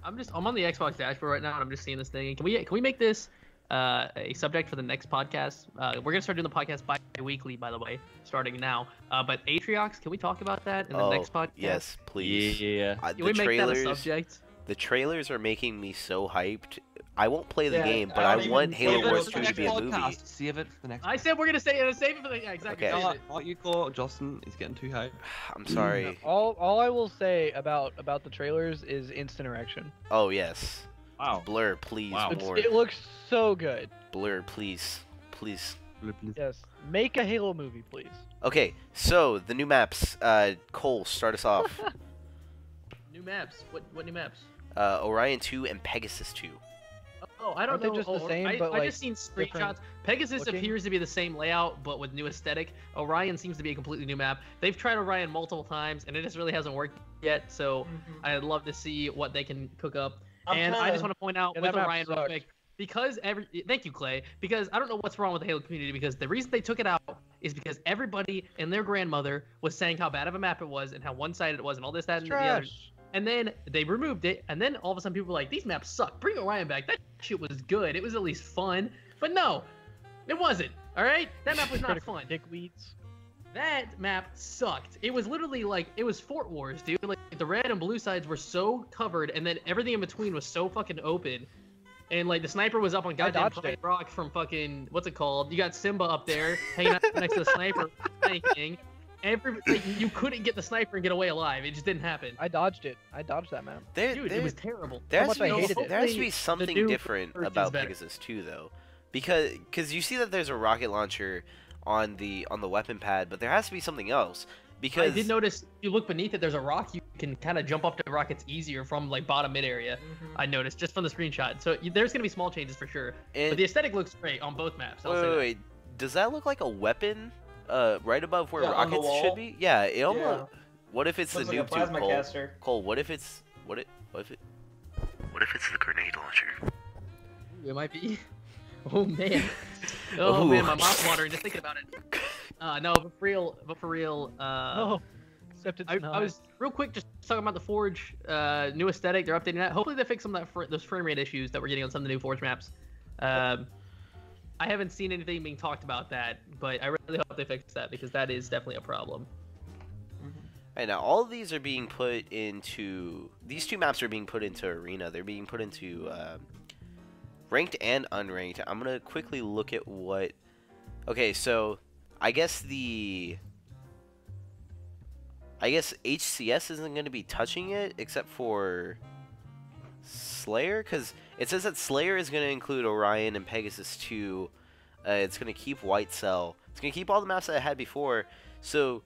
I'm on the Xbox dashboard right now, and I'm just seeing this thing. Can we make this a subject for the next podcast? We're gonna start doing the podcast bi-weekly, by the way, starting now. But Atriox, can we talk about that in the next podcast? Yes, please. Yeah. Can we make that a subject? The trailers are making me so hyped. I won't play the game, but I I don't want even Halo play Wars the 2 to be a movie. Save it for the next. I said we're gonna save it for the exactly. Okay. save it. What you call Justin is getting too hype. I'm sorry. All I will say about the trailers is instant erection. Oh yes. Wow. Blur, please Wow. more. It looks so good. Blur, please. Yes, make a Halo movie, please. Okay, so the new maps. Cole, start us off. New maps. What new maps? Orion 2 and Pegasus 2. Oh, I don't Aren't they know. just the same, but, I like, just seen different screenshots. Pegasus looking? appears to be the same layout, but with new aesthetic. Orion seems to be a completely new map. They've tried Orion multiple times, and it just really hasn't worked yet. So I'd love to see what they can cook up. I just want to point out with that map Orion real sucks. quick, because thank you, Clay, because I don't know what's wrong with the Halo community, because the reason they took it out is because everybody and their grandmother was saying how bad of a map it was and how one-sided it was and all this, that, and the other. Trash. And then they removed it, and then all of a sudden people were like, these maps suck. Bring Orion back. That shit was good. It was at least fun. But no, it wasn't. All right? That map was not fun. Dickweeds. That map sucked. It was literally like, it was Fort Wars, dude. Like, the red and blue sides were so covered, and then everything in between was so fucking open. And, like, the sniper was up on goddamn dodged Pride it. Rock from fucking, what's it called? You got Simba up there, hanging out next to the sniper, flanking. You couldn't get the sniper and get away alive. It just didn't happen. I dodged it. I dodged that map. Dude, it was terrible. There has much to be, I hated it. there has to be Hopefully, something the new different version's about better. Pegasus 2 though, because you see that there's a rocket launcher on the weapon pad, but there has to be something else. Because I did notice, if you look beneath it, there's a rock. You can kind of jump up to rockets easier from like bottom mid area. I noticed just from the screenshot. So there's gonna be small changes for sure. But the aesthetic looks great on both maps. I'll say that. wait, does that look like a weapon? Right above where Yeah, on the rockets wall. should be? Yeah, it almost. Yeah. What if it's Looks the like a noob tube, plasma Cole? caster. Cole, what if it's what if it's the grenade launcher? It might be. Oh man. Oh Ooh. man, my mouth's watering just thinking about it. No, but for real. Oh, except it's I not. was real quick just talking about the Forge new aesthetic. They're updating that. Hopefully they fix some of those frame rate issues that we're getting on some of the new Forge maps. I haven't seen anything being talked about that, but I really hope they fix that because that is definitely a problem. Right now, all of these are being put into. These two maps are being put into Arena. They're being put into ranked and unranked. I'm gonna quickly look at what. Okay, so I guess HCS isn't gonna be touching it except for Slayer, because it says that Slayer is gonna include Orion and Pegasus 2. It's gonna keep White Cell. It's gonna keep all the maps that it had before. So.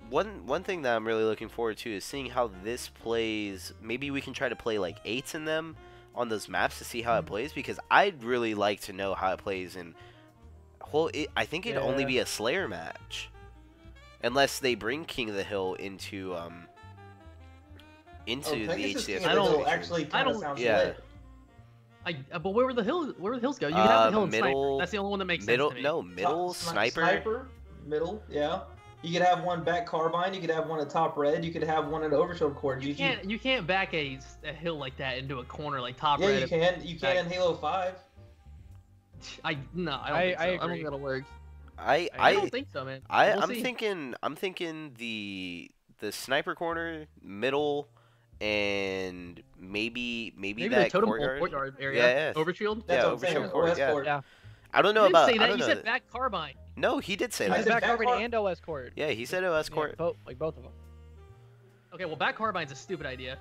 One thing that I'm really looking forward to is seeing how this plays. Maybe we can try to play like 8s in them on those maps to see how it plays, because I'd really like to know how it plays in. Well, I think it'd only be a Slayer match, unless they bring King of the Hill into the HCS. I don't- actually kind of sounds lit. But where would the hills go? You can have the hill and middle- sniper. That's the only one that makes Middle, sense to me. no, middle, sniper. Sniper, middle, yeah. You could have one back carbine. You could have one at top red. You could have one at overshield core. You can't back a hill like that into a corner like top Yeah, red. you can. You can in Halo 5. No, I don't think so. I I don't agree. think that'll work. I I don't think so, man. We'll I'm see. thinking the sniper corner, middle, and maybe Maybe that the totem pole courtyard. courtyard area. Yeah, yeah. Overshield. That's Yeah, what I'm saying. overshield court, OS yeah. court. Yeah. I don't know You didn't about. say I that. don't You know. said back carbine. No, he did say I I that. said said back back carbine car- and OS court. Yeah, he said OS court. Yeah, both of them. Okay, well, back carbine's a stupid idea.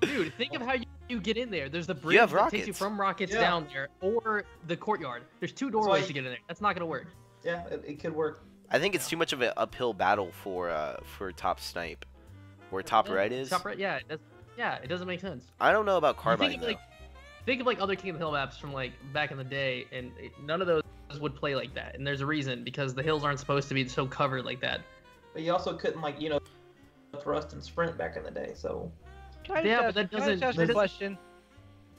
Dude, think of how you get in there. There's the bridge have that takes you rockets. from rockets Yeah. down there, or the courtyard. There's two doorways to get in there. That's not gonna work. Yeah, it could work. I think it's too much of an uphill battle for top snipe, where top Yeah, red is. Top right, yeah, it doesn't make sense. I don't know about You carbine think though. of, think of like other King of the Hill maps from like back in the day, and none of those would play like that. And there's a reason, because the hills aren't supposed to be so covered like that. But you also couldn't thrust and sprint back in the day. So Can I just Yeah, ask, but that can I just doesn't- ask that a doesn't- question?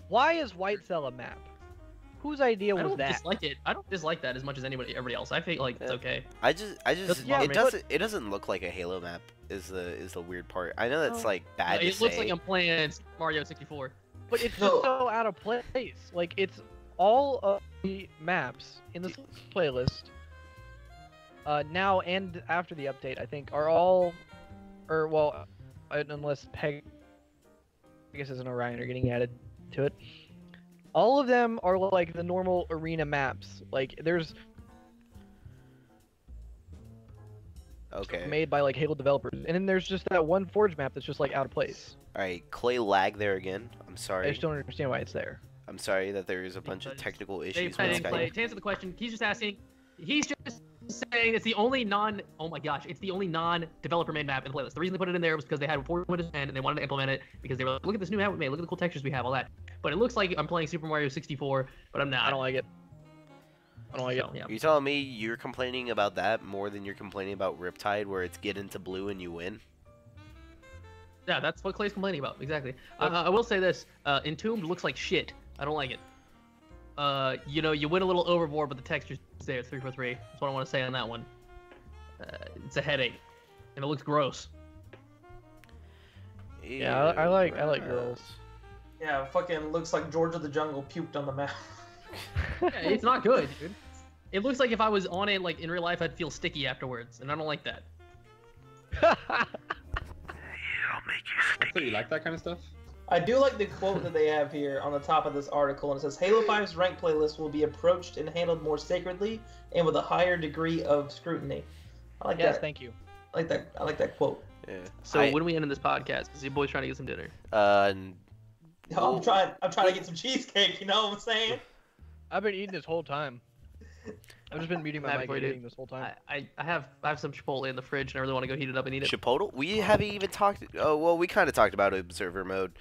Why is White Cell a map? Whose idea I was don't that? dislike it. I don't dislike that as much as everybody else. I think like it's Yeah. okay. I just Yeah, it man. doesn't look like a Halo map is the weird part. I know that's Oh. like bad to It looks say. like I'm playing Mario 64. But it's No. just so out of place. Like, it's all of the maps in this playlist, now and after the update, I think, are all, or well, unless Pegasus and Orion are getting added to it, all of them are like the normal arena maps. Like, there's Okay. made by like Halo developers, and then there's just that one Forge map that's just like out of place. All right, Clay lag there again. I'm I sorry. just don't understand why it's there. I'm sorry that there is a bunch of Because technical They issues I with didn't play. Skype. To answer the question, he's just asking. He's just saying it's the only oh my gosh, it's the only non-developer made map in the playlist. The reason they put it in there was because they had Windows 10 and they wanted to implement it because they were like, look at this new map we made, look at the cool textures we have, all that. But it looks like I'm playing Super Mario 64, but I'm not. I don't like it. I don't like it. So, yeah. Are you telling me you're complaining about that more than you're complaining about Riptide, where it's get into blue and you win? Yeah, that's what Clay's complaining about. Exactly. I will say this: Entombed looks like shit. I don't like it. You went a little overboard, but the texture's there. 343. That's what I want to say on that one. It's a headache, and it looks gross. Yeah, I like girls. yeah, fucking looks like George of the Jungle puked on the map. Yeah, it's not good, dude. It looks like if I was on it, like in real life, I'd feel sticky afterwards, and I don't like that. So you like that kind of stuff? I do like the quote that they have here on the top of this article, and it says Halo 5's ranked playlist will be approached and handled more sacredly and with a higher degree of scrutiny. I like Yes, that. thank you. I like that quote. Yeah. So when are we ending this podcast? Because your boy's trying to get some dinner. n- I'm trying to get some cheesecake. You know what I'm saying? I've been eating this whole time. I've just been muting my Happy mic for and you, eating dude. this whole time. I have some Chipotle in the fridge, and I really want to go heat it up and eat it. Chipotle? We haven't even talked. Oh well, we kind of talked about observer mode.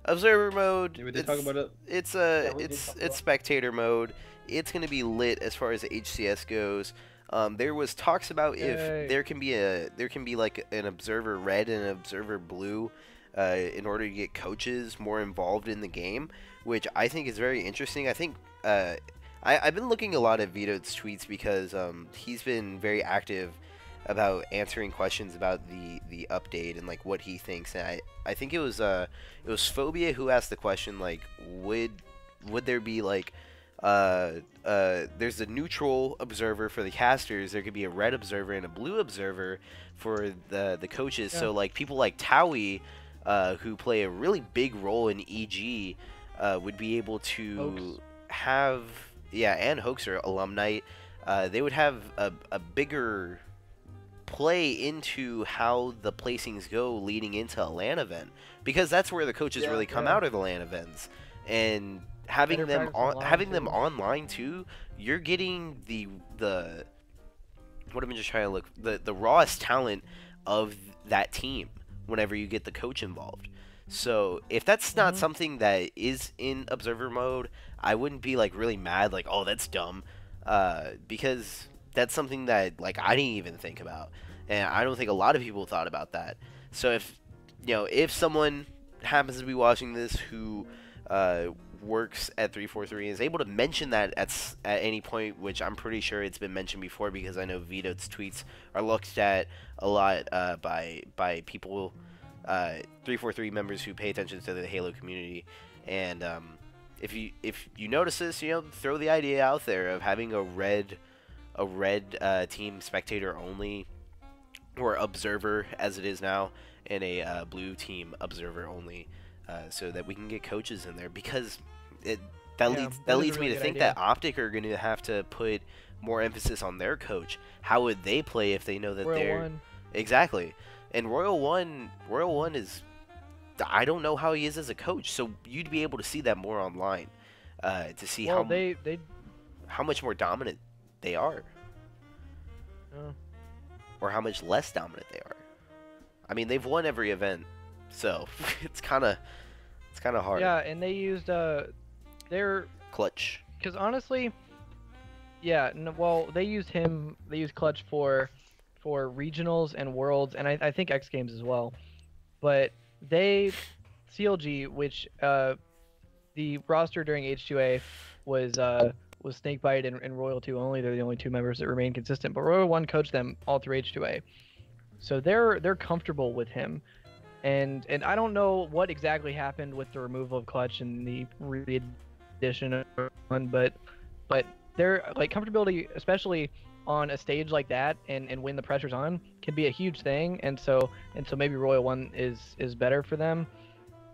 Observer mode. Yeah, we did talk about it. It's we did talk it's about it. spectator mode. It's gonna be lit as far as HCS goes. There was talks about Yay. if there can be like an observer red and an observer blue, in order to get coaches more involved in the game, which I think is very interesting. I think I've been looking a lot at Vito's tweets because he's been very active about answering questions about the update and like what he thinks. And I think it was Phobia who asked the question, like, would there be like there's a neutral observer for the casters, there could be a red observer and a blue observer for the coaches. Yeah. So like people like Towie, who play a really big role in EG, would be able to Hoax. have, yeah, and Hoaxer alumni, they would have a bigger play into how the placings go leading into a LAN event, because that's where the coaches Yeah, really come yeah. out of the LAN events. And having Better them practice on, online, having them too. online too, you're getting the what am I just trying to look, the rawest talent of that team whenever you get the coach involved. So if that's not Mhm. something that is in observer mode, I wouldn't be like really mad, like, oh, that's dumb, because that's something that like I didn't even think about, and I don't think a lot of people thought about that. So if someone happens to be watching this who works at 343 and is able to mention that at any point, which I'm pretty sure it's been mentioned before because I know Vito's tweets are looked at a lot by people, 343 members who pay attention to the Halo community, and if you notice this, throw the idea out there of having a red team spectator only, or observer as it is now, and a blue team observer only, so that we can get coaches in there, because that leads me to think that Optic are going to have to put more emphasis on their coach. How would they play if they know that they're exactly? And Royal One is, I don't know how he is as a coach, so you'd be able to see that more online, to see how much more dominant they are, or how much less dominant they are. I mean, they've won every event, so it's kind of hard. Yeah, and they used their Clutch. Because honestly, yeah, they used Clutch for regionals and worlds, and I think X Games as well. But CLG, which the roster during H2A was Snakebite and Royal 2 only. They're the only two members that remain consistent. But Royal 1 coached them all through H2A, so they're comfortable with him. And I don't know what exactly happened with the removal of Clutch and the re-addition of one, but their comfortability, especially on a stage like that, and when the pressure's on, can be a huge thing. And so maybe Royal 1 is better for them.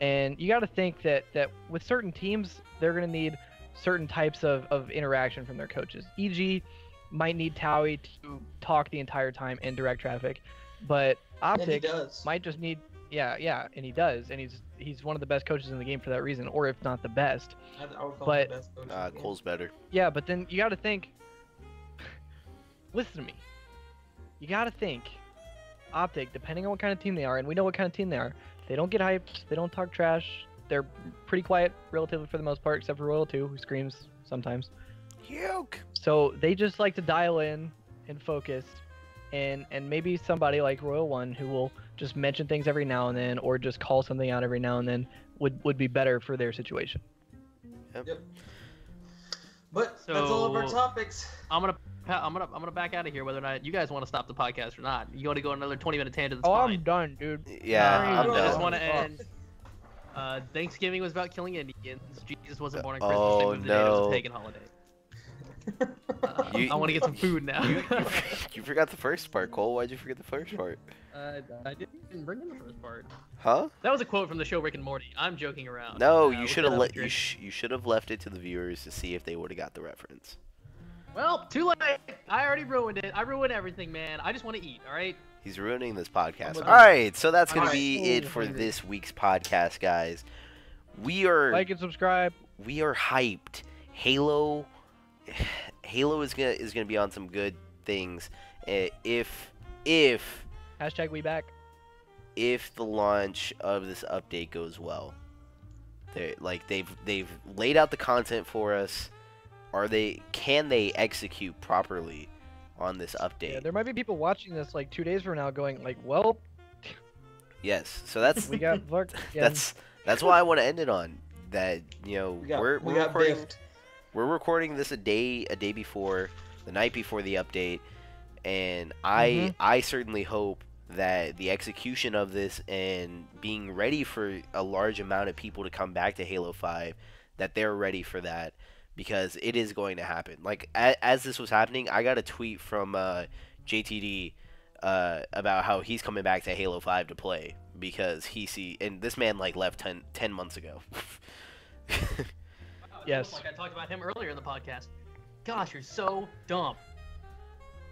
And you got to think that with certain teams, they're going to need certain types of interaction from their coaches. EG might need Towie to talk the entire time and direct traffic, but Optic might just need and he does, and he's one of the best coaches in the game for that reason, or if not the best. I would call him the best coach. Cole's better. Yeah, but then you got to think. Listen to me. You got to think. Optic, depending on what kind of team they are, and we know what kind of team they are, they don't get hyped, they don't talk trash, they're pretty quiet relatively for the most part, except for Royal 2, who screams sometimes. Yuck. So they just like to dial in and focus, and maybe somebody like Royal 1 who will just mention things every now and then, or just call something out every now and then, would be better for their situation. Yep. But that's all of our topics. I'm gonna back out of here, whether or not you guys want to stop the podcast or not. You want to go another 20-minute tangent? That's fine. I'm done, dude. Yeah, I just want to end. Thanksgiving was about killing Indians. Jesus wasn't born on Christmas. They moved the day. It was a pagan holiday. I want to get some food now. You forgot the first part, Cole. Why'd you forget the first part? I didn't bring in the first part. Huh? That was a quote from the show Rick and Morty. I'm joking around. No, you should have you should have left it to the viewers to see if they would have got the reference. Well, too late. I already ruined it. I ruined everything, man. I just want to eat. All right. He's ruining this podcast. All right, so that's gonna be it for this week's podcast, guys. We are like and subscribe. We are hyped. Halo is gonna be on some good things. If Hashtag we back. If the launch of this update goes well, they've laid out the content for us. Can they execute properly on this update? Yeah, there might be people watching this like 2 days from now going like, well. Yes, so that's we got that's why I want to end it on that. We're recording this a day before, the night before the update, and I certainly hope that the execution of this and being ready for a large amount of people to come back to Halo 5, that they're ready for that, because it is going to happen. Like, as this was happening, I got a tweet from JTD about how he's coming back to Halo 5 to play, because and this man left 10 months ago. Yes. Like I talked about him earlier in the podcast. Gosh, you're so dumb.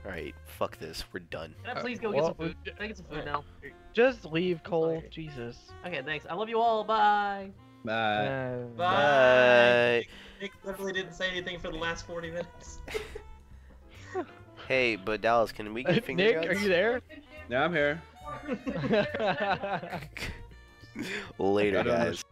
Alright, fuck this. We're done. Can I please go get some food? Can I get some food now? Just leave, Cole. Jesus. Okay, thanks. I love you all. Bye. Bye. Bye. Nick literally didn't say anything for the last 40 minutes. Hey, but Dallas, can we get finger Nick, guns? are you there? Yeah, I'm here. Later, guys.